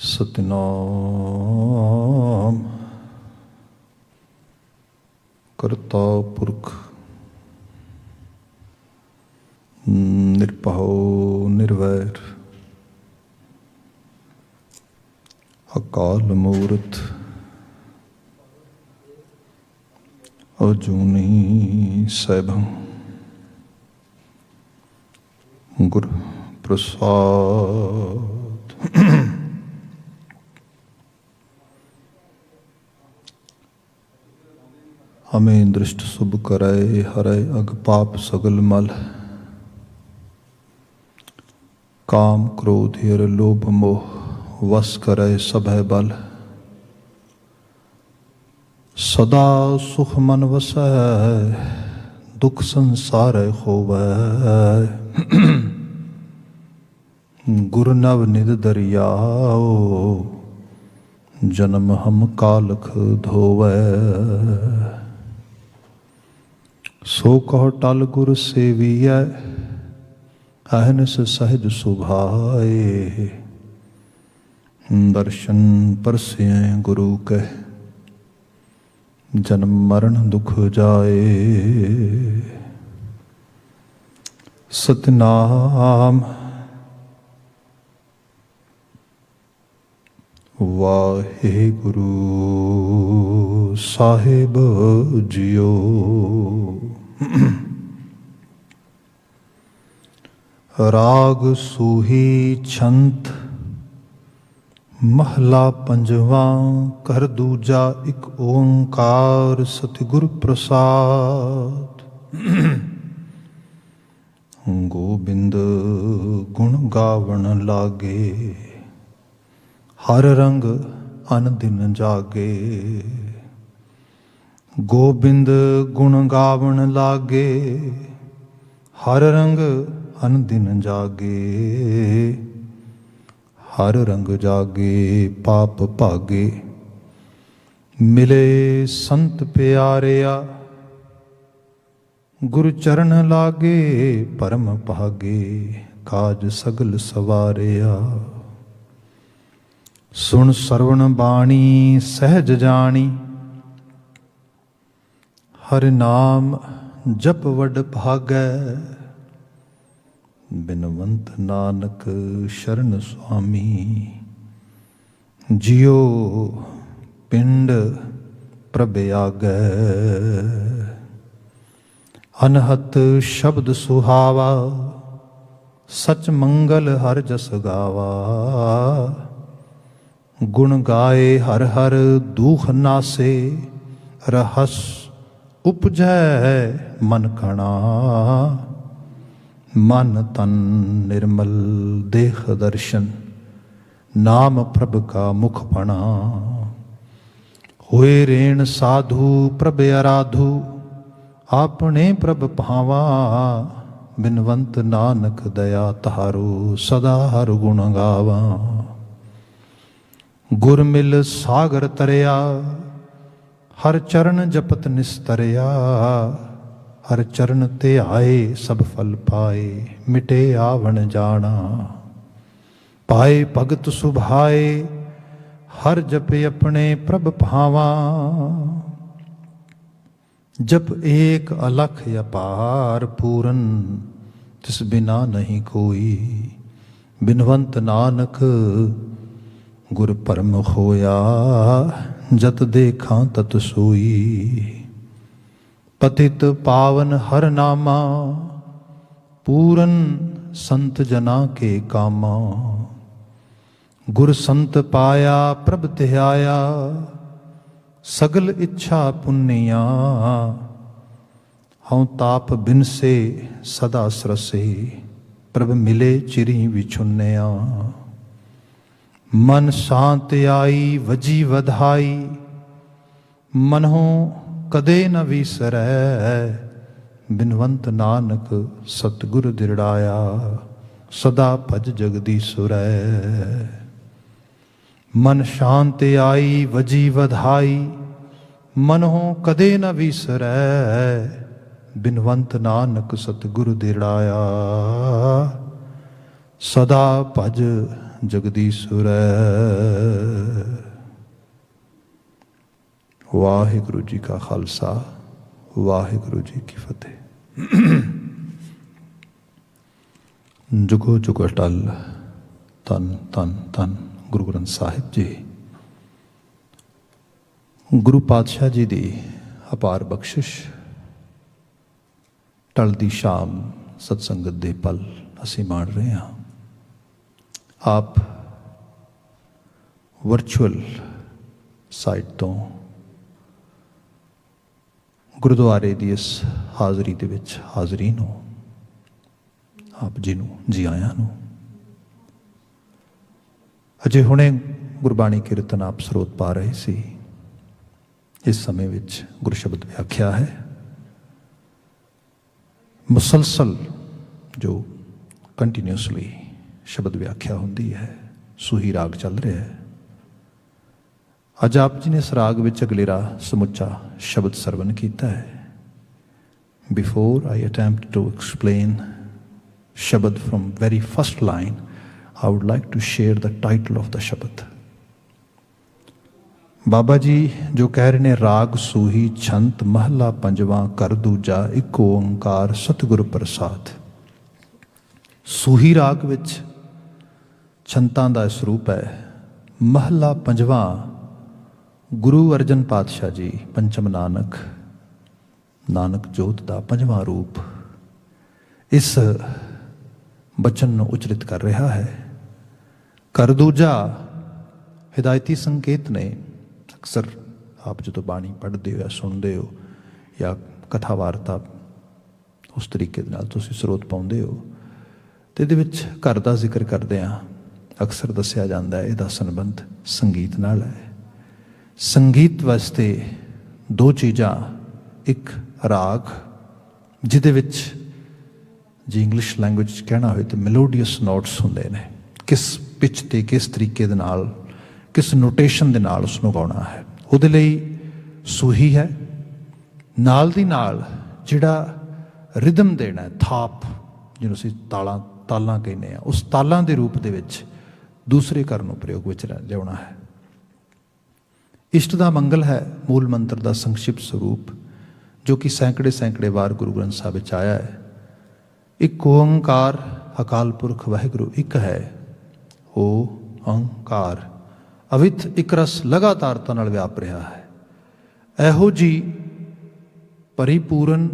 सतनाम करता पुरख निरभउ निर्वैर अकाल मूरत अजूनी सैभं गुर प्रसाद। हमें दृष्ट शुभ करय हरय अग पाप सगल मल। काम क्रोध यर लोभ मोह वस करय सभय बल। सदा सुख मन वसै दुख संसार होवै। गुर नव निध दरियाओ जन्म हम कालख धोवै। सो कहो टल गुर सेवियै अहनिस सहज सुभाए। दर्शन परसिए गुरु के जन्म मरण दुख जाए। सतनाम वाहेगुरु साहिब जियो। राग सूही छंत महला पंजवा कर दूजा एक ओंकार सतगुर प्रसाद। गोबिंद गुण गावण लागे हर रंग अन दिन जागे। गोबिंद गुण गावण लागे हर रंग अन दिन जागे। हर रंग जागे पाप भागे मिले संत प्यारिया। गुरु चरण लागे परम भागे काज सगल सवारिया। सुन सरवण बाणी सहज जानी हरि नाम जप वड भागै। बिनवंत नानक शरण स्वामी जियो पिंड प्रभ आगै। अनहत शब्द सुहावा सच मंगल हर जस गावा। गुण गाए हर हर दूख नासे रहस उपजै मन कणा। मन तन निर्मल देख दर्शन नाम प्रभ का मुख पणा। हुए रेण साधु प्रभ आराधु आपने प्रभ भावा। बिनवंत नानक दया तारो सदा हर गुण गावा। गुर मिल सागर तरिया हर चरण जपत निस्तरिया। हर चरण ते आए सब फल पाए मिटे आवण जाना। पाए भगत सुभाए हर जपे अपने प्रभ भावा। जप एक अलख अपार पूरन तिस बिना नहीं कोई। बिनवंत नानक गुर परम होया जत देखा तत सोई। पतित पावन हर नामा पूरन संत जना के कामा। गुर संत पाया प्रभ ध्याया सगल इच्छा पुण्या। हूँ ताप बिन से सदा सरसे प्रभ मिले चिरी विछुन्या। मन शांत आई वजी वधाई मनों कदे न विसरै। बिनवंत नानक सतगुर दृढ़ाया सदा भज जगदीश्वरै। मन शांत आई वजी वधाई मनों कदे न विसरै। बिनवंत नानक सतगुर दृढ़ाया सदा भज ਜਗਦੀਸ਼ੁਰੈ। ਵਾਹਿਗੁਰੂ ਜੀ ਕਾ ਖਾਲਸਾ, ਵਾਹਿਗੁਰੂ ਜੀ ਕੀ ਫਤਿਹ। ਜੁਗੋ ਜੁਗ ਅਟਲ। ਧੰਨ ਧੰਨ ਧੰਨ ਗੁਰੂ ਗ੍ਰੰਥ ਸਾਹਿਬ ਜੀ। ਗੁਰੂ ਪਾਤਸ਼ਾਹ ਜੀ ਦੀ ਅਪਾਰ ਬਖਸ਼ਿਸ਼, ਢਲਦੀ ਸ਼ਾਮ ਸਤਸੰਗਤ ਦੇ ਪਲ ਅਸੀਂ ਮਾਣ ਰਹੇ ਹਾਂ। ਆਪ ਵਰਚੁਅਲ ਸਾਈਟ ਤੋਂ ਗੁਰਦੁਆਰੇ ਦੀ ਇਸ ਹਾਜ਼ਰੀ ਦੇ ਵਿੱਚ ਹਾਜ਼ਰੀਨ ਹੋ। ਆਪ ਜੀ ਨੂੰ ਜੀ ਆਇਆਂ ਨੂੰ। ਅਜੇ ਹੁਣੇ ਗੁਰਬਾਣੀ ਕੀਰਤਨ ਆਪ ਸਰੋਤ ਪਾ ਰਹੇ ਸੀ। ਇਸ ਸਮੇਂ ਵਿੱਚ ਗੁਰਸ਼ਬਦ ਵਿਆਖਿਆ ਹੈ। ਮੁਸਲਸਲ ਜੋ ਕੰਟੀਨਿਊਸਲੀ ਸ਼ਬਦ ਵਿਆਖਿਆ ਹੁੰਦੀ ਹੈ, ਸੂਹੀ ਰਾਗ ਚੱਲ ਰਿਹਾ ਹੈ। ਅੱਜ ਆਪ ਜੀ ਨੇ ਇਸ ਰਾਗ ਵਿੱਚ ਅਗਲੇਰਾ ਸਮੁੱਚਾ ਸ਼ਬਦ ਸਰਵਨ ਕੀਤਾ ਹੈ। Before I attempt to explain shabad from very first line, I would like to share the title of the ਸ਼ਬਦ। ਬਾਬਾ ਜੀ ਜੋ ਕਹਿ ਰਹੇ ਨੇ, ਰਾਗ ਸੂਹੀ ਛੰਤ ਮਹਲਾ ਪੰਜਵਾਂ ਕਰ ਦੂਜਾ, ਇੱਕ ਓੰਕਾਰ ਸਤਿਗੁਰ ਪ੍ਰਸਾਦ। ਸੂਹੀ ਰਾਗ ਵਿੱਚ ਛੰਤਾਂ ਦਾ ਸਰੂਪ ਹੈ। ਮਹਲਾ ਪੰਜਵਾਂ ਗੁਰੂ ਅਰਜਨ ਪਾਤਸ਼ਾਹ ਜੀ, ਪੰਚਮ ਨਾਨਕ, ਨਾਨਕ ਜੋਤ ਦਾ ਪੰਜਵਾਂ ਰੂਪ ਇਸ ਬਚਨ ਨੂੰ ਉਚਰਿਤ ਕਰ ਰਿਹਾ ਹੈ। ਕਰ ਦੂਜਾ ਹਿਦਾਇਤੀ ਸੰਕੇਤ ਨੇ। ਅਕਸਰ ਆਪ ਜਦੋਂ ਬਾਣੀ ਪੜ੍ਹਦੇ ਹੋ ਜਾਂ ਸੁਣਦੇ ਹੋ ਜਾਂ ਕਥਾ ਵਾਰਤਾ ਉਸ ਤਰੀਕੇ ਦੇ ਨਾਲ ਤੁਸੀਂ ਸਰੋਤ ਪਾਉਂਦੇ ਹੋ, ਅਤੇ ਇਹਦੇ ਵਿੱਚ ਘਰ ਦਾ ਜ਼ਿਕਰ ਕਰਦਿਆਂ ਅਕਸਰ ਦੱਸਿਆ ਜਾਂਦਾ ਹੈ ਇਹਦਾ ਸੰਬੰਧ ਸੰਗੀਤ ਨਾਲ ਹੈ। ਸੰਗੀਤ ਵਾਸਤੇ ਦੋ ਚੀਜ਼ਾਂ, ਇੱਕ ਰਾਗ ਜਿਹਦੇ ਵਿੱਚ ਜੇ ਇੰਗਲਿਸ਼ ਲੈਂਗੁਏਜ 'ਚ ਕਹਿਣਾ ਹੋਏ ਤਾਂ ਮੈਲੋਡੀਅਸ ਨੋਟਸ ਹੁੰਦੇ ਨੇ, ਕਿਸ ਪਿੱਚ 'ਤੇ ਕਿਸ ਤਰੀਕੇ ਦੇ ਨਾਲ, ਕਿਸ ਨੋਟੇਸ਼ਨ ਦੇ ਨਾਲ ਉਸਨੂੰ ਗਾਉਣਾ ਹੈ, ਉਹਦੇ ਲਈ ਸੂਹੀ ਹੈ। ਨਾਲ ਦੀ ਨਾਲ ਜਿਹੜਾ ਰਿਦਮ ਦੇਣਾ ਹੈ, ਥਾਪ ਜਿਹਨੂੰ ਅਸੀਂ ਤਾਲਾਂ ਕਹਿੰਦੇ ਹਾਂ, ਉਸ ਤਾਲਾਂ ਦੇ ਰੂਪ ਦੇ ਵਿੱਚ ਦੂਸਰੇ ਘਰ ਨੂੰ ਪ੍ਰਯੋਗ ਵਿੱਚ ਲਿਆਉਣਾ ਹੈ। ਇਸ਼ਟ ਦਾ ਮੰਗਲ ਹੈ ਮੂਲ ਮੰਤਰ ਦਾ ਸੰਖਿਪਤ ਸਰੂਪ, ਜੋ ਕਿ ਸੈਂਕੜੇ ਵਾਰ ਗੁਰੂ ਗ੍ਰੰਥ ਸਾਹਿਬ ਵਿੱਚ ਆਇਆ ਹੈ। ਇੱਕ ਓੰਕਾਰ, ਅਕਾਲ ਪੁਰਖ ਵਾਹਿਗੁਰੂ ਇੱਕ ਹੈ। ਓ ਓੰਕਾਰ ਅਵਿਤ ਇੱਕ ਰਸ ਲਗਾਤਾਰਤਾ ਨਾਲ ਵਿਆਪ ਰਿਹਾ ਹੈ। ਇਹੋ ਜੀ ਪਰਿਪੂਰਨ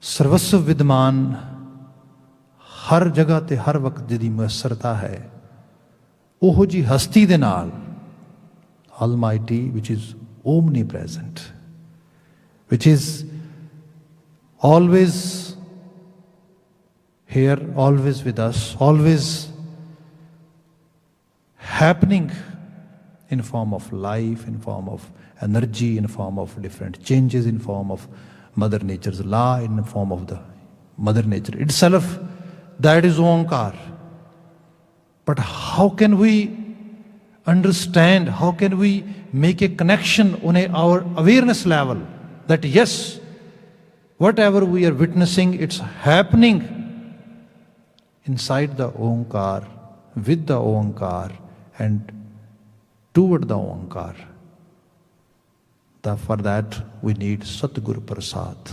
ਸਰਵਸਵ ਵਿਦਮਾਨ, ਹਰ ਜਗ੍ਹਾ ਤੇ ਹਰ ਵਕਤ ਜਿਹਦੀ ਮੁਅੱਸਰਤਾ ਹੈ, ਉਹੋ ਜੀ ਹਸਤੀ ਦੇ ਨਾਲ Almighty, which is omnipresent, which is always here, always with us, always happening in form of life, in form of energy, in form of different changes, in form of Mother Nature's law, in form of the Mother Nature itself. That is Onkar. But how can we understand, how can we make a connection on our awareness level that yes, whatever we are witnessing, it's happening inside the Onkar, with the Onkar, and toward the Onkar. For that we need Satguru Prasad,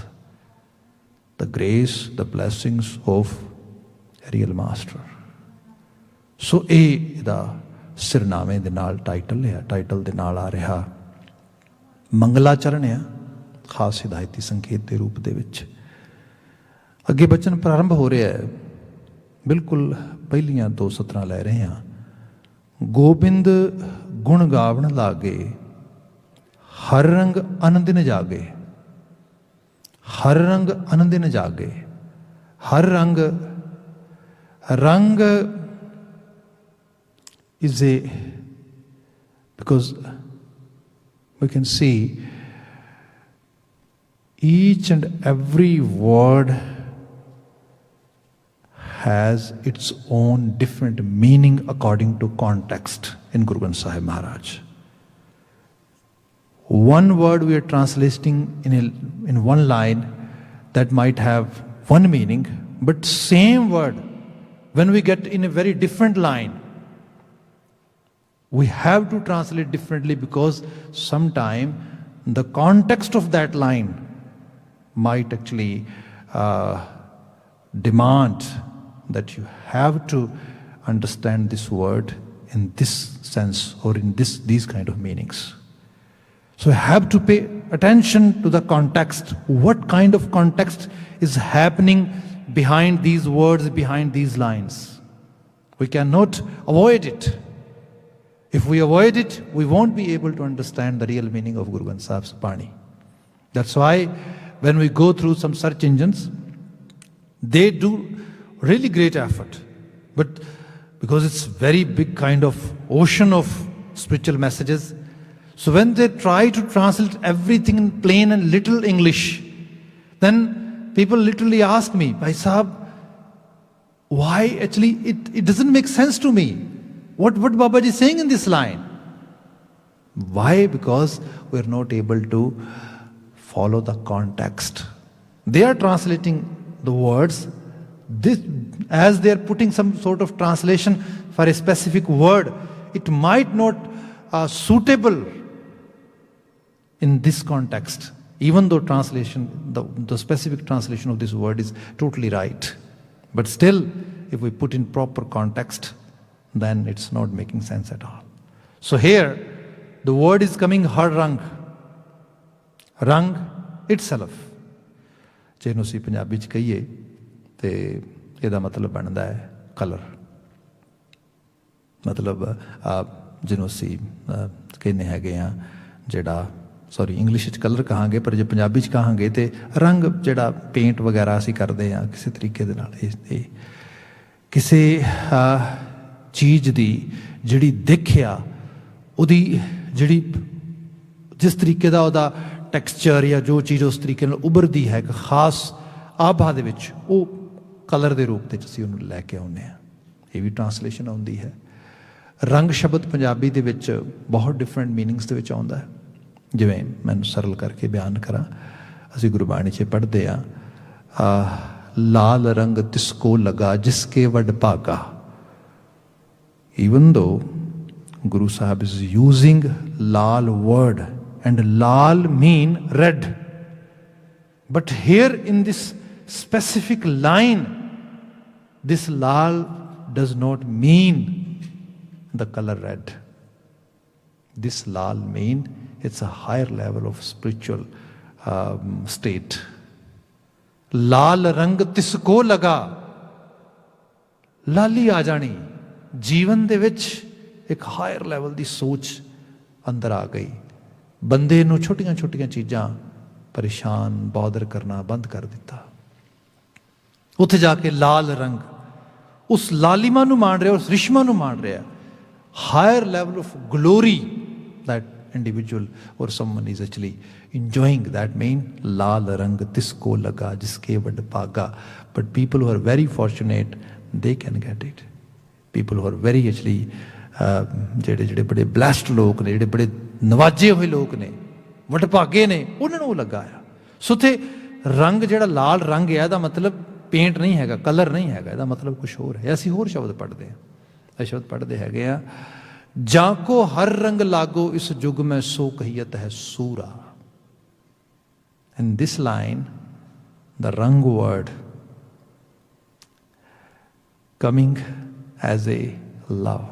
the grace, the blessings of a real master. So ਇਹਦਾ ਸਿਰਨਾਮੇ ਦੇ ਨਾਲ title ਹੈ, title ਦੇ ਨਾਲ ਆ ਰਿਹਾ ਮੰਗਲਾਚਰਨ ਆ, ਖਾਸ ਹਿਦਾਇਤੀ ਸੰਕੇਤ ਦੇ ਰੂਪ ਦੇ ਵਿੱਚ। ਅੱਗੇ ਬਚਨ ਪ੍ਰਾਰੰਭ ਹੋ ਰਿਹਾ ਹੈ। ਬਿਲਕੁਲ ਪਹਿਲੀਆਂ ਦੋ ਸਤਰਾਂ ਲੈ ਰਹੇ ਹਾਂ। ਗੋਬਿੰਦ ਗੁਣ ਗਾਵਣ ਲਾਗੇ, ਹਰ ਰੰਗ ਅਨੰਦਿਨ ਜਾਗੇ। ਹਰ ਰੰਗ ਅਨੰਦਿਨ ਜਾਗੇ। ਹਰ ਰੰਗ, ਰੰਗ is because we can see each and every word has its own different meaning according to context in Guru Granth Sahib Maharaj. One word we are translating in one line that might have one meaning, but same word when we get in a very different line, We have to translate differently because sometime the context of that line might actually demand that you have to understand this word in this sense or in these kind of meanings. So I have to pay attention to the context. What kind of context is happening behind these words, behind these lines? We cannot avoid it. If we avoid it, we won't be able to understand the real meaning of Guru Granth Sahib's Bani. That's why when we go through some search engines, they do really great effort. But because it's very big kind of ocean of spiritual messages, so when they try to translate everything in plain and little English, then people literally ask me, Bhai Sahab, why actually it doesn't make sense to me. What Babaji is saying in this line? Why? Because we're not able to follow the context. They are translating the words as they're putting some sort of translation for a specific word. It might not suitable in this context, even though translation, the specific translation of this word is totally right. But still, if we put in proper context, then it's not making sense at all. So here, the word is coming har rang. Rang itself. ਜਿਹਨੂੰ ਅਸੀਂ ਪੰਜਾਬੀ 'ਚ ਕਹੀਏ ਤੇ ਇਹਦਾ ਮਤਲਬ ਬਣਦਾ ਹੈ colour. ਮਤਲਬ ਜਿਹਨੂੰ ਅਸੀਂ ਕਹਿੰਦੇ ਹੈਗੇ ਆ ਜਿਹੜਾ ਸੌਰੀ ਇੰਗਲਿਸ਼ 'ਚ ਕਲਰ ਕਹਾਂਗੇ ਪਰ ਜੇ ਪੰਜਾਬੀ 'ਚ ਕਹਾਂਗੇ ਤੇ ਰੰਗ ਜਿਹੜਾ ਪੇਂਟ ਵਗੈਰਾ ਅਸੀਂ ਕਰਦੇ ਹਾਂ ਕਿਸੇ ਤਰੀਕੇ ਦੇ ਨਾਲ ਇਹ ਕਿਸੇ ਚੀਜ਼ ਦੀ ਜਿਹੜੀ ਦਿੱਖ ਆ ਉਹਦੀ ਜਿਹੜੀ ਜਿਸ ਤਰੀਕੇ ਦਾ ਉਹਦਾ ਟੈਕਸਚਰ ਜਾਂ ਜੋ ਚੀਜ਼ ਉਸ ਤਰੀਕੇ ਨਾਲ ਉਭਰਦੀ ਹੈ ਇੱਕ ਖਾਸ ਆਭਾ ਦੇ ਵਿੱਚ ਉਹ ਕਲਰ ਦੇ ਰੂਪ ਦੇ ਵਿੱਚ ਅਸੀਂ ਉਹਨੂੰ ਲੈ ਕੇ ਆਉਂਦੇ ਹਾਂ। ਇਹ ਵੀ ਟਰਾਂਸਲੇਸ਼ਨ ਆਉਂਦੀ ਹੈ। ਰੰਗ ਸ਼ਬਦ ਪੰਜਾਬੀ ਦੇ ਵਿੱਚ ਬਹੁਤ ਡਿਫਰੈਂਟ ਮੀਨਿੰਗਸ ਦੇ ਵਿੱਚ ਆਉਂਦਾ ਹੈ। ਜਿਵੇਂ ਮੈਨੂੰ ਸਰਲ ਕਰਕੇ ਬਿਆਨ ਕਰਾਂ, ਅਸੀਂ ਗੁਰਬਾਣੀ 'ਚ ਪੜ੍ਹਦੇ ਹਾਂ ਲਾਲ ਰੰਗ ਤਿਸ ਕੋ ਲਗਾ ਜਿਸ ਕੇ ਵੱਡ ਭਾਗਾ। Even though Guru Sahib is using lal word and lal mean red, but here in this specific line, this lal does not mean the color red. This lal mean it's a higher level of spiritual state. Lal rang tisko laga, ਲਾਲੀ ਆ ਜਾਣੀ ਜੀਵਨ ਦੇ ਵਿੱਚ ਇੱਕ higher level ਦੀ ਸੋਚ ਅੰਦਰ ਆ ਗਈ। ਬੰਦੇ ਨੂੰ ਛੋਟੀਆਂ ਛੋਟੀਆਂ ਚੀਜ਼ਾਂ ਪਰੇਸ਼ਾਨ ਬੌਦਰ ਕਰਨਾ ਬੰਦ ਕਰ ਦਿੱਤਾ। ਉੱਥੇ ਜਾ ਕੇ ਲਾਲ ਰੰਗ ਉਸ ਲਾਲਿਮਾ ਨੂੰ ਮਾਣ ਰਿਹਾ, ਉਸ ਰਿਸ਼ਮਾ ਨੂੰ ਮਾਣ ਰਿਹਾ। Higher level of glory that individual or someone is actually enjoying that mean laal rang tisko laga jiske vad bhaga. But people who are very fortunate, they can get it. People who are very actually ਜਿਹੜੇ ਬੜੇ blessed ਲੋਕ ਨੇ, ਜਿਹੜੇ ਬੜੇ ਨਵਾਜੇ ਹੋਏ ਲੋਕ ਨੇ, ਵਡਭਾਗੇ ਨੇ, ਉਹਨਾਂ ਨੂੰ ਉਹ ਲੱਗਾ ਆ। ਸੋ ਉੱਥੇ ਰੰਗ ਜਿਹੜਾ ਲਾਲ ਰੰਗ ਹੈ ਇਹਦਾ ਮਤਲਬ ਪੇਂਟ ਨਹੀਂ ਹੈਗਾ, ਕਲਰ ਨਹੀਂ ਹੈਗਾ, ਇਹਦਾ ਮਤਲਬ ਕੁਛ ਹੋਰ ਹੈ। ਅਸੀਂ ਹੋਰ ਸ਼ਬਦ ਪੜ੍ਹਦੇ ਹਾਂ, ਇਹ ਸ਼ਬਦ ਪੜ੍ਹਦੇ ਹੈਗੇ ਆ ਜਾਂ ਕੋ ਹਰ ਰੰਗ ਲਾਗੋ ਇਸ ਜੁਗ ਮੈਂ ਸੋ ਕਹੀਅਤ ਹੈ ਸੂਰਾ। In this line, the rang word coming as a love,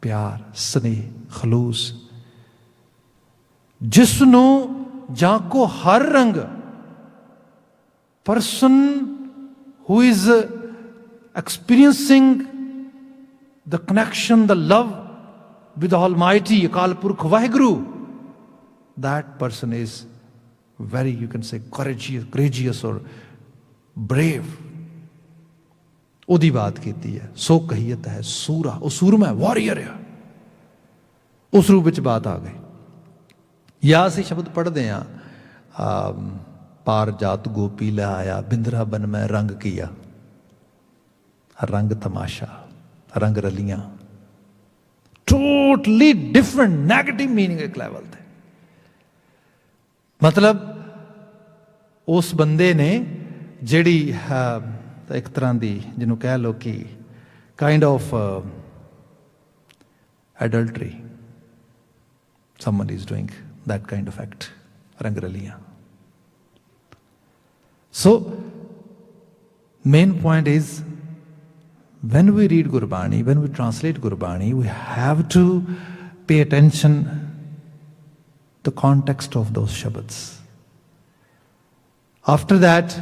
ਪਿਆਰ, ਸਨੇਹ, ਖਲੂਸ। ਜਿਸ ਨੂੰ ਜਾਂ ਕੋ ਹਰ ਰੰਗ, person who is experiencing the connection, the love with the Almighty, Akal Purkh Vaheguru, that person is very, you can say, courageous or brave. ਉਹਦੀ ਬਾਤ ਕੀਤੀ ਹੈ। ਸੋ ਕਹੀਅਤ ਹੈ ਸੂਰਾ, ਉਹ ਸੂਰਮਾ ਵਾਰੀਅਰ ਹੈ। ਉਸ ਰੂਪ ਵਿੱਚ ਬਾਤ ਆ ਗਈ। ਜਾਂ ਅਸੀਂ ਸ਼ਬਦ ਪੜ੍ਹਦੇ ਹਾਂ ਪਾਰ ਜਾਤ ਗੋਪੀ ਲੈ ਆਇਆ ਬਿੰਦਰਾ ਬਨ ਮੈਂ ਰੰਗ ਕੀਆ। ਰੰਗ ਤਮਾਸ਼ਾ, ਰੰਗ ਰਲੀਆਂ, ਟੋਟਲੀ ਡਿਫਰੈਂਟ ਨੈਗੇਟਿਵ ਮੀਨਿੰਗ ਇੱਕ ਲੈਵਲ ਤੇ। ਮਤਲਬ ਉਸ ਬੰਦੇ ਨੇ ਜਿਹੜੀ ਇੱਕ ਤਰ੍ਹਾਂ ਦੀ ਜਿਹਨੂੰ ਕਹਿ ਲਓ ਕਿ kind of adultery. Someone is doing that kind of act, rangraliyan. So, main point is, when we read Gurbani, when we translate Gurbani, we have to pay attention the context of those shabads. After that,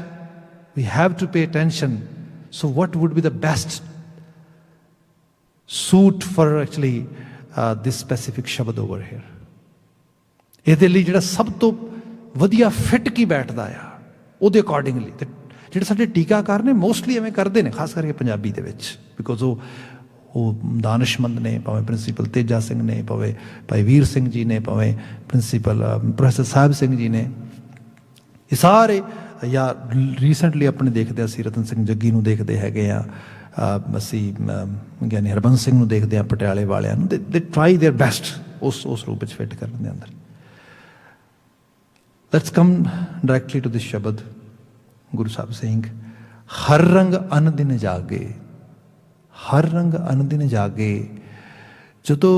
we have to pay attention. So what would be the best suit for actually this specific shabad over here? ਇਹਦੇ ਲਈ ਜਿਹੜਾ ਸਭ ਤੋਂ ਵਧੀਆ fit ਕੀ ਬੈਠਦਾ ਆ ਉਹਦੇ accordingly ਤੇ ਜਿਹੜੇ ਸਾਡੇ ਟੀਕਾਕਾਰ ਨੇ ਮੋਸਟਲੀ ਐਵੇਂ ਕਰਦੇ ਨੇ, ਖਾਸ ਕਰਕੇ ਪੰਜਾਬੀ ਦੇ ਵਿੱਚ, ਬਿਕੋਜ਼ ਉਹ ਦਾਨਿਸ਼ਮੰਦ ਨੇ, ਭਾਵੇਂ ਪ੍ਰਿੰਸੀਪਲ ਤੇਜਾ ਸਿੰਘ ਨੇ, ਭਾਵੇਂ ਭਾਈ ਵੀਰ ਸਿੰਘ ਜੀ ਨੇ, ਭਾਵੇਂ ਪ੍ਰਿੰਸੀਪਲ ਪ੍ਰੋਫੈਸਰ ਸਾਹਿਬ ਸਿੰਘ ਜੀ ਨੇ, ਇਹ ਸਾਰੇ, ਜਾਂ ਰੀਸੈਂਟਲੀ ਆਪਣੇ ਦੇਖਦੇ ਅਸੀਂ ਰਤਨ ਸਿੰਘ ਜੱਗੀ ਨੂੰ ਦੇਖਦੇ ਹੈਗੇ ਆ, ਅਸੀਂ ਗਿਆਨੀ ਹਰਬੰਸ ਸਿੰਘ ਨੂੰ ਦੇਖਦੇ ਹਾਂ ਪਟਿਆਲੇ ਵਾਲਿਆਂ ਨੂੰ, ਦੇ ਟਰਾਈ ਦੇਅਰ ਬੈਸਟ ਉਸ ਰੂਪ ਵਿੱਚ ਫਿੱਟ ਕਰਨ ਦੇ ਅੰਦਰ। Let's come directly to this shabad, Guru Sahib saying, ਹਰ ਰੰਗ ਅਨ ਦਿਨ ਜਾਗੇ, ਹਰ ਰੰਗ ਅਨ ਦਿਨ ਜਾਗੇ। ਜਦੋਂ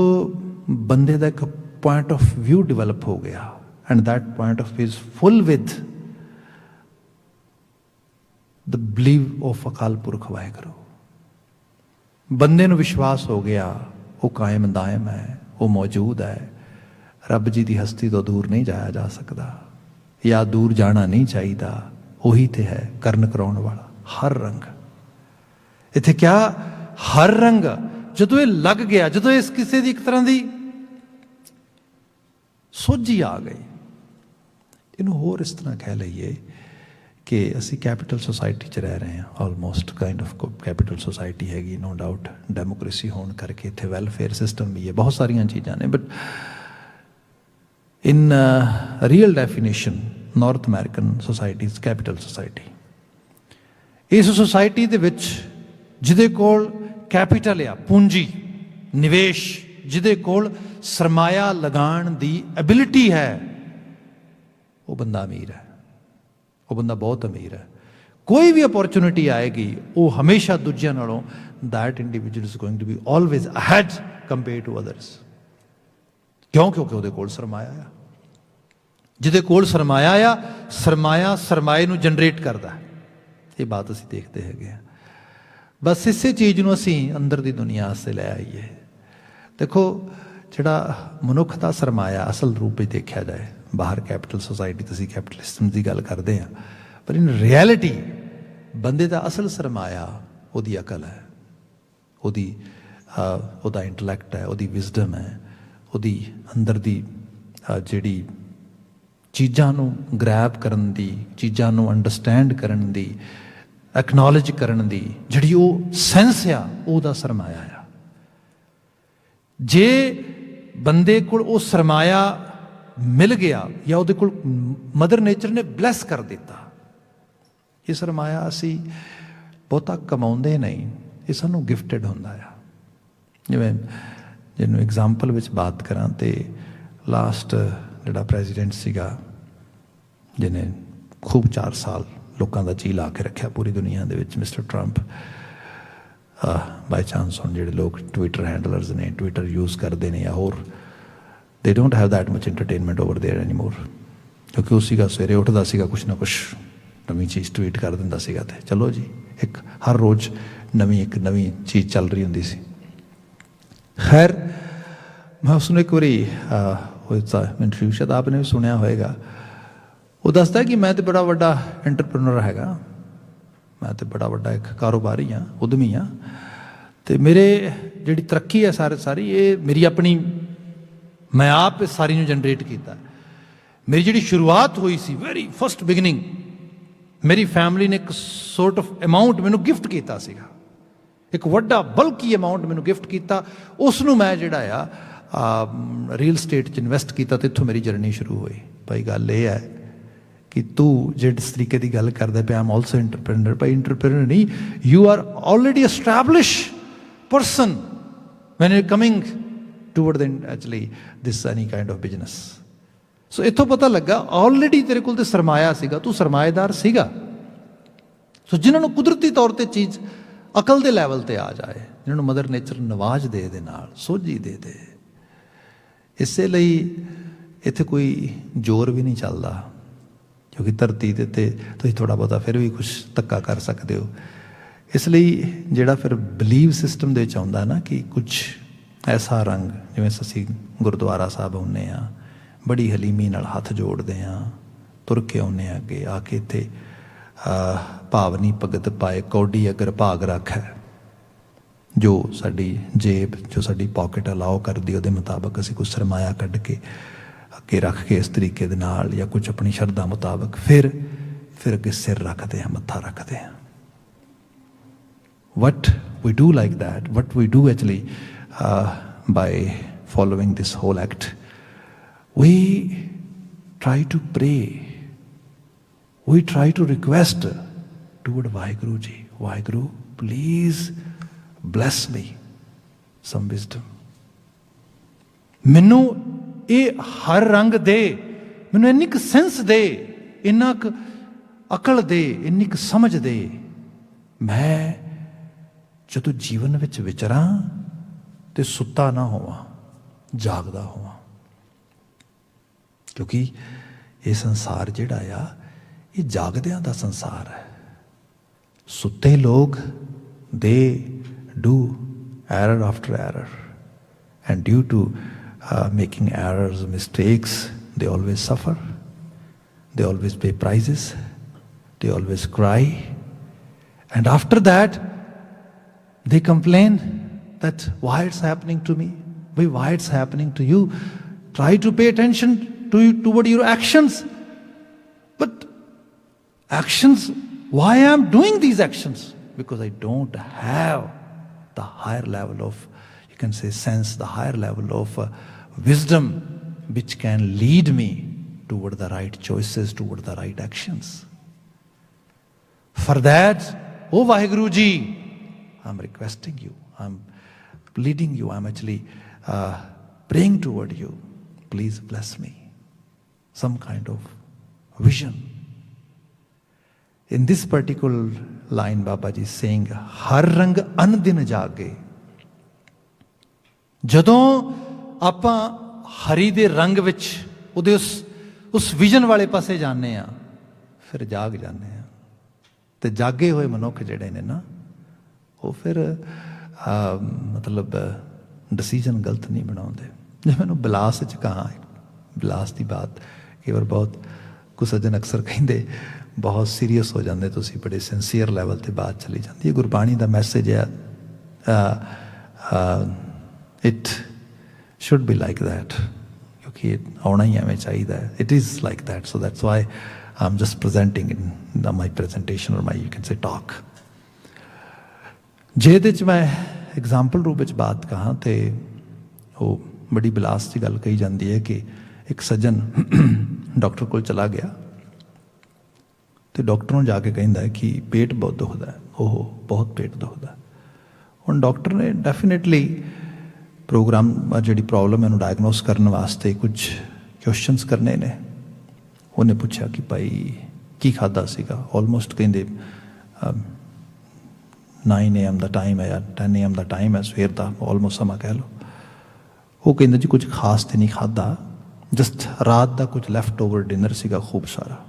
ਬੰਦੇ ਦਾ ਇੱਕ ਪੁਆਇੰਟ ਆਫ ਵਿਊ ਡਿਵੈਲਪ ਹੋ ਗਿਆ, and that point of is full with the believe of Akal Purakh Waheguru, ਬੰਦੇ ਨੂੰ ਵਿਸ਼ਵਾਸ ਹੋ ਗਿਆ ਉਹ ਕਾਇਮ ਦਾਇਮ ਹੈ, ਉਹ ਮੌਜੂਦ ਹੈ, ਰੱਬ ਜੀ ਦੀ ਹਸਤੀ ਤੋਂ ਦੂਰ ਨਹੀਂ ਜਾਇਆ ਜਾ ਸਕਦਾ, ਜਾਂ ਦੂਰ ਜਾਣਾ ਨਹੀਂ ਚਾਹੀਦਾ, ਉਹੀ ਤੇ ਹੈ ਕਰਨ ਕਰਾਉਣ ਵਾਲਾ। ਹਰ ਰੰਗ, ਇੱਥੇ ਕਿਆ ਹਰ ਰੰਗ, ਜਦੋਂ ਇਹ ਲੱਗ ਗਿਆ, ਜਦੋਂ ਇਸ ਕਿਸੇ ਦੀ ਇੱਕ ਤਰ੍ਹਾਂ ਦੀ ਸੋਝੀ ਆ ਗਈ, ਇਹਨੂੰ ਹੋਰ ਇਸ ਤਰ੍ਹਾਂ ਕਹਿ ਲਈਏ ਕਿ ਅਸੀਂ ਕੈਪੀਟਲ ਸੋਸਾਇਟੀ 'ਚ ਰਹਿ ਰਹੇ ਹਾਂ, almost kind of capital society ਹੈਗੀ, ਨੋ ਡਾਊਟ, ਡੈਮੋਕ੍ਰੇਸੀ ਹੋਣ ਕਰਕੇ ਇੱਥੇ ਵੈਲਫੇਅਰ ਸਿਸਟਮ ਵੀ ਹੈ, ਬਹੁਤ ਸਾਰੀਆਂ ਚੀਜ਼ਾਂ ਨੇ, but in real definition north American society is capital society. ਇਸ ਸੋਸਾਇਟੀ ਦੇ ਵਿੱਚ ਜਿਹਦੇ ਕੋਲ ਕੈਪੀਟਲ ਆ, ਪੂੰਜੀ, ਨਿਵੇਸ਼, ਜਿਹਦੇ ਕੋਲ ਸਰਮਾਇਆ ਲਗਾਉਣ ਦੀ ਐਬਿਲਿਟੀ ਹੈ, ਉਹ ਬੰਦਾ ਅਮੀਰ ਹੈ, ਉਹ ਬੰਦਾ ਬਹੁਤ ਅਮੀਰ ਹੈ। ਕੋਈ ਵੀ ਅਪੋਰਚੁਨਿਟੀ ਆਏਗੀ, ਉਹ ਹਮੇਸ਼ਾ ਦੂਜਿਆਂ ਨਾਲੋਂ that individual is going to be always ahead compared to others। ਕਿਉਂ? ਕਿਉਂਕਿ ਉਹਦੇ ਕੋਲ ਸਰਮਾਇਆ ਆ। ਜਿਹਦੇ ਕੋਲ ਸਰਮਾਇਆ ਆ, ਸਰਮਾਇਆ ਸਰਮਾਏ ਨੂੰ ਜਨਰੇਟ ਕਰਦਾ। ਇਹ ਬਾਤ ਅਸੀਂ ਦੇਖਦੇ ਹੈਗੇ ਆ। ਬਸ ਇਸੇ ਚੀਜ਼ ਨੂੰ ਅਸੀਂ ਅੰਦਰ ਦੀ ਦੁਨੀਆ ਵਾਸਤੇ ਲੈ ਆਈਏ। ਦੇਖੋ, ਜਿਹੜਾ ਮਨੁੱਖ ਦਾ ਸਰਮਾਇਆ ਅਸਲ ਰੂਪ ਵਿੱਚ ਦੇਖਿਆ ਜਾਏ, ਬਾਹਰ ਕੈਪੀਟਲ ਸੋਸਾਇਟੀ ਤੁਸੀਂ ਕੈਪੀਟਲਿਜ਼ਮ ਦੀ ਗੱਲ ਕਰਦੇ ਆ, ਪਰ ਇਨ ਰਿਐਲਿਟੀ ਬੰਦੇ ਦਾ ਅਸਲ ਸਰਮਾਇਆ ਉਹਦੀ ਅਕਲ ਹੈ, ਉਹਦਾ ਇੰਟਲੈਕਟ ਹੈ, ਉਹਦੀ ਵਿਜ਼ਡਮ ਹੈ, ਉਹਦੀ ਅੰਦਰ ਦੀ ਜਿਹੜੀ ਚੀਜ਼ਾਂ ਨੂੰ ਗ੍ਰੈਬ ਕਰਨ ਦੀ, ਚੀਜ਼ਾਂ ਨੂੰ ਅੰਡਰਸਟੈਂਡ ਕਰਨ ਦੀ, ਐਕਨੋਲੇਜ ਕਰਨ ਦੀ ਜਿਹੜੀ ਉਹ ਸੈਂਸ ਆ, ਉਹਦਾ ਸਰਮਾਇਆ ਆ। ਜੇ ਬੰਦੇ ਕੋਲ ਉਹ ਸਰਮਾਇਆ ਮਿਲ ਗਿਆ, ਜਾਂ ਉਹਦੇ ਕੋਲ ਮਦਰ ਨੇਚਰ ਨੇ ਬਲੈਸ ਕਰ ਦਿੱਤਾ, ਇਹ ਸਰਮਾਇਆ ਅਸੀਂ ਬਹੁਤਾ ਕਮਾਉਂਦੇ ਨਹੀਂ, ਇਹ ਸਾਨੂੰ ਗਿਫਟਡ ਹੁੰਦਾ ਆ। ਜਿਵੇਂ ਜਿਹਨੂੰ ਐਗਜ਼ਾਮਪਲ ਵਿੱਚ ਬਾਤ ਕਰਾਂ ਤੇ ਲਾਸਟ ਜਿਹੜਾ ਪ੍ਰੈਜ਼ੀਡੈਂਟ ਸੀਗਾ, ਜਿਹਨੇ ਖੂਬ 4 ਸਾਲ ਲੋਕਾਂ ਦਾ ਜੀ ਲਾ ਕੇ ਰੱਖਿਆ ਪੂਰੀ ਦੁਨੀਆ ਦੇ ਵਿੱਚ, ਮਿਸਟਰ ਟਰੰਪ, ਬਾਈ ਚਾਂਸ ਹੁਣ ਜਿਹੜੇ ਲੋਕ ਟਵਿੱਟਰ ਹੈਂਡਲਰਸ ਨੇ, ਟਵਿੱਟਰ ਯੂਜ਼ ਕਰਦੇ ਨੇ ਜਾਂ ਹੋਰ, they don't have that much entertainment over there anymore, ਕਿਉਂਕਿ ਉਹ ਸੀਗਾ ਸਵੇਰੇ ਉੱਠਦਾ ਸੀਗਾ, ਕੁਛ ਨਾ ਕੁਛ ਨਵੀਂ ਚੀਜ਼ ਟਵੀਟ ਕਰ ਦਿੰਦਾ ਸੀਗਾ, ਤੇ ਚਲੋ ਜੀ, ਇੱਕ ਹਰ ਰੋਜ਼ ਇੱਕ ਨਵੀਂ ਚੀਜ਼ ਚੱਲ ਰਹੀ ਹੁੰਦੀ ਸੀ। ਖੈਰ, ਮੈਂ ਉਸਨੂੰ ਇੱਕ ਵਾਰੀ ਇੰਟਰਵਿਊ ਸ਼ਾਇਦ ਆਪ ਨੇ ਵੀ ਸੁਣਿਆ ਹੋਏਗਾ, ਉਹ ਦੱਸਦਾ ਕਿ ਮੈਂ ਤਾਂ ਬੜਾ ਵੱਡਾ ਐਂਟਰਪ੍ਰੈਨਰ ਹੈਗਾ, ਮੈਂ ਤਾਂ ਬੜਾ ਵੱਡਾ ਇੱਕ ਕਾਰੋਬਾਰੀ ਹਾਂ, ਉਦਮੀ ਹਾਂ, ਅਤੇ ਮੇਰੇ ਜਿਹੜੀ ਤਰੱਕੀ ਹੈ ਸਾਰੀ ਇਹ ਮੇਰੀ ਆਪਣੀ, ਮੈਂ ਆਪ ਸਾਰੀ ਨੂੰ ਜਨਰੇਟ ਕੀਤਾ। ਮੇਰੀ ਜਿਹੜੀ ਸ਼ੁਰੂਆਤ ਹੋਈ ਸੀ, ਵੈਰੀ ਫਸਟ ਬਿਗਨਿੰਗ, ਮੇਰੀ ਫੈਮਿਲੀ ਨੇ ਇੱਕ ਸੋਰਟ ਆਫ ਅਮਾਊਂਟ ਮੈਨੂੰ ਗਿਫਟ ਕੀਤਾ ਸੀਗਾ, ਇੱਕ ਵੱਡਾ ਬਲਕੀ ਅਮਾਊਂਟ ਮੈਨੂੰ ਗਿਫਟ ਕੀਤਾ, ਉਸ ਨੂੰ ਮੈਂ ਜਿਹੜਾ ਆ ਰੀਅਲ ਸਟੇਟ 'ਚ ਇਨਵੈਸਟ ਕੀਤਾ, ਅਤੇ ਇੱਥੋਂ ਮੇਰੀ ਜਰਨੀ ਸ਼ੁਰੂ ਹੋਈ। ਭਾਈ ਗੱਲ ਇਹ ਹੈ ਕਿ ਤੂੰ ਜਿਸ ਤਰੀਕੇ ਦੀ ਗੱਲ ਕਰਦਾ ਪਿਆ, ਆਮ ਆਲਸੋ ਇੰਟਰਪ੍ਰੈਨਰ, ਭਾਈ ਇੰਟਰਪ੍ਰੈਨਰ ਨਹੀਂ, you are already establish person when you coming toward actually this any kind of business. So ਇੱਥੋਂ ਪਤਾ ਲੱਗਾ ਆਲਰੇਡੀ ਤੇਰੇ ਕੋਲ ਤੇ ਸਰਮਾਇਆ ਸੀਗਾ, ਤੂੰ ਸਰਮਾਏਦਾਰ ਸੀਗਾ। ਸੋ ਜਿਨ੍ਹਾਂ ਨੂੰ ਕੁਦਰਤੀ ਤੌਰ 'ਤੇ ਚੀਜ਼ ਅਕਲ ਦੇ ਲੈਵਲ ਤੇ ਆ ਜਾਏ, ਜਿਹਨਾਂ ਨੂੰ ਮਦਰ ਨੇਚਰ ਨਵਾਜ ਦੇ ਇਹਦੇ ਨਾਲ, ਸੋਝੀ ਦੇ ਦੇ। ਇਸੇ ਲਈ ਇੱਥੇ ਕੋਈ ਜ਼ੋਰ ਵੀ ਨਹੀਂ ਚੱਲਦਾ, ਕਿਉਂਕਿ ਧਰਤੀ ਦੇ ਉੱਤੇ ਤੁਸੀਂ ਥੋੜ੍ਹਾ ਬਹੁਤਾ ਫਿਰ ਵੀ ਕੁਛ ਧੱਕਾ ਕਰ ਸਕਦੇ ਹੋ। ਇਸ ਲਈ ਜਿਹੜਾ ਫਿਰ ਬਿਲੀਵ ਸਿਸਟਮ ਦੇ ਵਿੱਚ ਆਉਂਦਾ ਨਾ ਕਿ ਕੁਛ ਐਸਾ ਰੰਗ, ਜਿਵੇਂ ਅਸੀਂ ਗੁਰਦੁਆਰਾ ਸਾਹਿਬ ਆਉਂਦੇ ਹਾਂ, ਬੜੀ ਹਲੀਮੀ ਨਾਲ ਹੱਥ ਜੋੜਦੇ ਹਾਂ, ਤੁਰ ਕੇ ਆਉਂਦੇ ਹਾਂ ਅੱਗੇ, ਆ ਕੇ ਇੱਥੇ ਭਾਵਨੀ ਭਗਤ ਪਾਏ ਕੌਡੀ ਅਗਰ ਭਾਗ ਰੱਖ ਹੈ, ਜੋ ਸਾਡੀ ਜੇਬ, ਜੋ ਸਾਡੀ ਪਾਕਟ ਅਲਾਓ ਕਰਦੀ, ਉਹਦੇ ਮੁਤਾਬਕ ਅਸੀਂ ਕੁਛ ਸਰਮਾਇਆ ਕੱਢ ਕੇ ਅੱਗੇ ਰੱਖ ਕੇ ਇਸ ਤਰੀਕੇ ਦੇ ਨਾਲ, ਜਾਂ ਕੁਛ ਆਪਣੀ ਸ਼ਰਧਾ ਮੁਤਾਬਕ ਫਿਰ ਅੱਗੇ ਸਿਰ ਰੱਖਦੇ ਹਾਂ, ਮੱਥਾ ਰੱਖਦੇ ਹਾਂ। What we do like that, what we do actually by following this whole act, we try to pray, we try to request toward Vaheguru Ji, Vaheguru, please bless me some wisdom. ਮੈਨੂੰ ਇਹ ਹਰ ਰੰਗ ਦੇ, ਮੈਨੂੰ ਇੰਨੀ ਕੁ sense ਦੇ, ਇੰਨਾ ਕੁ ਅਕਲ ਦੇ, ਇੰਨੀ ਕੁ ਸਮਝ ਦੇ, ਮੈਂ ਜਦੋਂ ਜੀਵਨ ਵਿੱਚ ਵਿਚਰਾਂ ਤੇ ਸੁੱਤਾ ਨਾ ਹੋਵਾਂ, ਜਾਗਦਾ ਹੋਵਾਂ। ਕਿਉਂਕਿ ਇਹ ਸੰਸਾਰ ਜਿਹੜਾ ਆ, ਇਹ ਜਾਗਦਿਆਂ ਦਾ ਸੰਸਾਰ ਹੈ। ਸੁੱਤੇ ਲੋਕ ਦੇ do error after error, and due to making errors, mistakes, they always suffer, they always pay prices, they always cry, and after that they complain that why it's happening to me, why it's happening to you. Try to pay attention toward your actions. But actions, why I am doing these actions? Because I don't have the higher level of, you can say, sense, the higher level of wisdom which can lead me toward the right choices, toward the right actions. For that, oh Vaheguru Ji, I'm requesting you, I'm pleading you, I'm actually praying toward you. Please bless me some kind of vision. In this particular line, Baba Ji is saying, har rang an din jaage. ਜਦੋਂ ਆਪਾਂ ਹਰੀ ਦੇ ਰੰਗ ਵਿੱਚ ਉਹਦੇ ਉਸ vision ਵਾਲੇ ਪਾਸੇ ਜਾਂਦੇ ਆ, ਫਿਰ ਜਾਗ ਜਾਂਦੇ ਆ। ਤੇ ਜਾਗੇ ਹੋਏ ਮਨੁੱਖ ਜਿਹੜੇ ਨੇ ਨਾ, ਉਹ ਫਿਰ ਮਤਲਬ ਡਿਸੀਜਨ ਗਲਤ ਨਹੀਂ ਬਣਾਉਂਦੇ। ਜੇ ਮੈਨੂੰ ਬਿਲਾਸ 'ਚ ਕਹਾਂ, ਬਿਲਾਸ ਦੀ ਬਾਤ ਕਈ ਵਾਰ ਬਹੁਤ ਕੁਝ ਸੱਜਣ ਅਕਸਰ ਕਹਿੰਦੇ, ਬਹੁਤ ਸੀਰੀਅਸ ਹੋ ਜਾਂਦੇ ਤੁਸੀਂ, ਬੜੇ ਸਿੰਸੀਅਰ ਲੈਵਲ 'ਤੇ ਬਾਤ ਚਲੀ ਜਾਂਦੀ ਹੈ। ਗੁਰਬਾਣੀ ਦਾ ਮੈਸੇਜ ਹੈ, it should be like that, ਕਿਉਂਕਿ ਆਉਣਾ ਹੀ ਐਵੇਂ ਚਾਹੀਦਾ ਹੈ। It is like that, so that's why I am just presenting in my presentation ਔਰ ਮਾਈ, ਯੂ ਕੈਨ ਸੇ, ਟਾਕ। ਜੇ ਇਹਦੇ 'ਚ ਮੈਂ ਐਗਜ਼ਾਮਪਲ ਰੂਪ ਵਿੱਚ ਬਾਤ ਕਹਾਂ, ਤੇ ਉਹ ਬੜੀ ਬਿਲਾਸ ਦੀ ਗੱਲ ਕਹੀ ਜਾਂਦੀ ਹੈ ਕਿ ਇੱਕ ਸੱਜਣ ਡਾਕਟਰ ਕੋਲ ਚਲਾ ਗਿਆ, ਤੇ ਡਾਕਟਰ ਨੂੰ ਜਾ ਕੇ ਕਹਿੰਦਾ ਕਿ ਪੇਟ ਬਹੁਤ ਦੁਖਦਾ, ਉਹ ਬਹੁਤ ਪੇਟ ਦੁਖਦਾ। ਹੁਣ ਡਾਕਟਰ ਨੇ ਡੈਫੀਨੇਟਲੀ ਪ੍ਰੋਗਰਾਮ, ਜਿਹੜੀ ਪ੍ਰੋਬਲਮ ਹੈ ਉਹਨੂੰ ਡਾਇਗਨੋਸ ਕਰਨ ਵਾਸਤੇ ਕੁਝ ਕੁਐਸਚਨਸ ਕਰਨੇ ਨੇ। ਉਹਨੇ ਪੁੱਛਿਆ ਕਿ ਭਾਈ ਕੀ ਖਾਧਾ ਸੀਗਾ। ਆਲਮੋਸਟ ਕਹਿੰਦੇ 9 AM ਦਾ ਟਾਈਮ ਹੈ ਜਾਂ 10 AM ਦਾ ਟਾਈਮ ਹੈ, ਸਵੇਰ ਦਾ ਆਲਮੋਸਟ ਸਮਾਂ ਕਹਿ ਲਓ। ਉਹ ਕਹਿੰਦਾ ਜੀ ਕੁਝ ਖਾਸ ਤੇ ਨਹੀਂ ਖਾਧਾ, ਜਸਟ ਰਾਤ ਦਾ ਕੁਝ ਲੈਫਟ ਓਵਰ ਡਿਨਰ ਸੀਗਾ ਖੂਬ ਸਾਰਾ।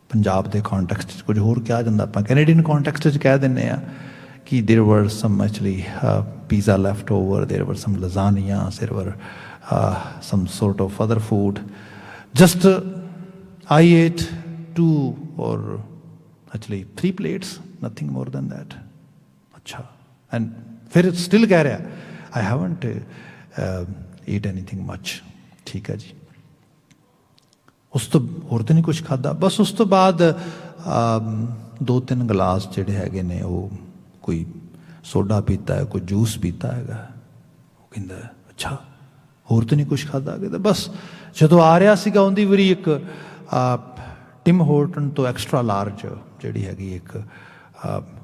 ਪੰਜਾਬ ਦੇ ਕੌਂਟੈਕਸਟ 'ਚ ਕੁਝ ਹੋਰ ਕਿਹਾ ਜਾਂਦਾ, ਆਪਾਂ ਕੈਨੇਡੀਅਨ ਕੌਂਟੈਕਸਟ 'ਚ ਕਹਿ ਦਿੰਦੇ ਹਾਂ ਕਿ ਦੇਰ ਵਰ ਸਮ ਐਕਚੁਅਲੀ ਪੀਜ਼ਾ ਲੈਫਟ ਓਵਰ, ਦੇਰ ਵਰ ਸਮ ਲਜ਼ਾਨੀਆ, ਦੇਰ ਵਰ some sort of other food. Just I ate 2 or actually 3 plates, nothing more than that. Achha. And फिर still कह रहा I haven't eat anything much. ठीक है जी। ਉਸ ਤੋਂ ਹੋਰ ਤਾਂ ਨਹੀਂ ਕੁਛ ਖਾਧਾ। ਬਸ ਉਸ ਤੋਂ ਬਾਅਦ 2-3 ਗਲਾਸ ਜਿਹੜੇ ਹੈਗੇ ਨੇ, ਉਹ ਕੋਈ ਸੋਡਾ ਪੀਤਾ ਹੈ, ਕੋਈ ਜੂਸ ਪੀਤਾ ਹੈਗਾ। ਉਹ ਕਹਿੰਦਾ ਅੱਛਾ, ਹੋਰ ਤਾਂ ਨਹੀਂ ਕੁਛ ਖਾਧਾ। ਕਹਿੰਦਾ ਬਸ ਜਦੋਂ ਆ ਰਿਹਾ ਸੀਗਾ, ਉਹਦੀ ਵਾਰੀ ਇੱਕ ਟਿਮ ਹੋਰਟਨ ਤੋਂ ਐਕਸਟਰਾ ਲਾਰਜ ਜਿਹੜੀ ਹੈਗੀ ਇੱਕ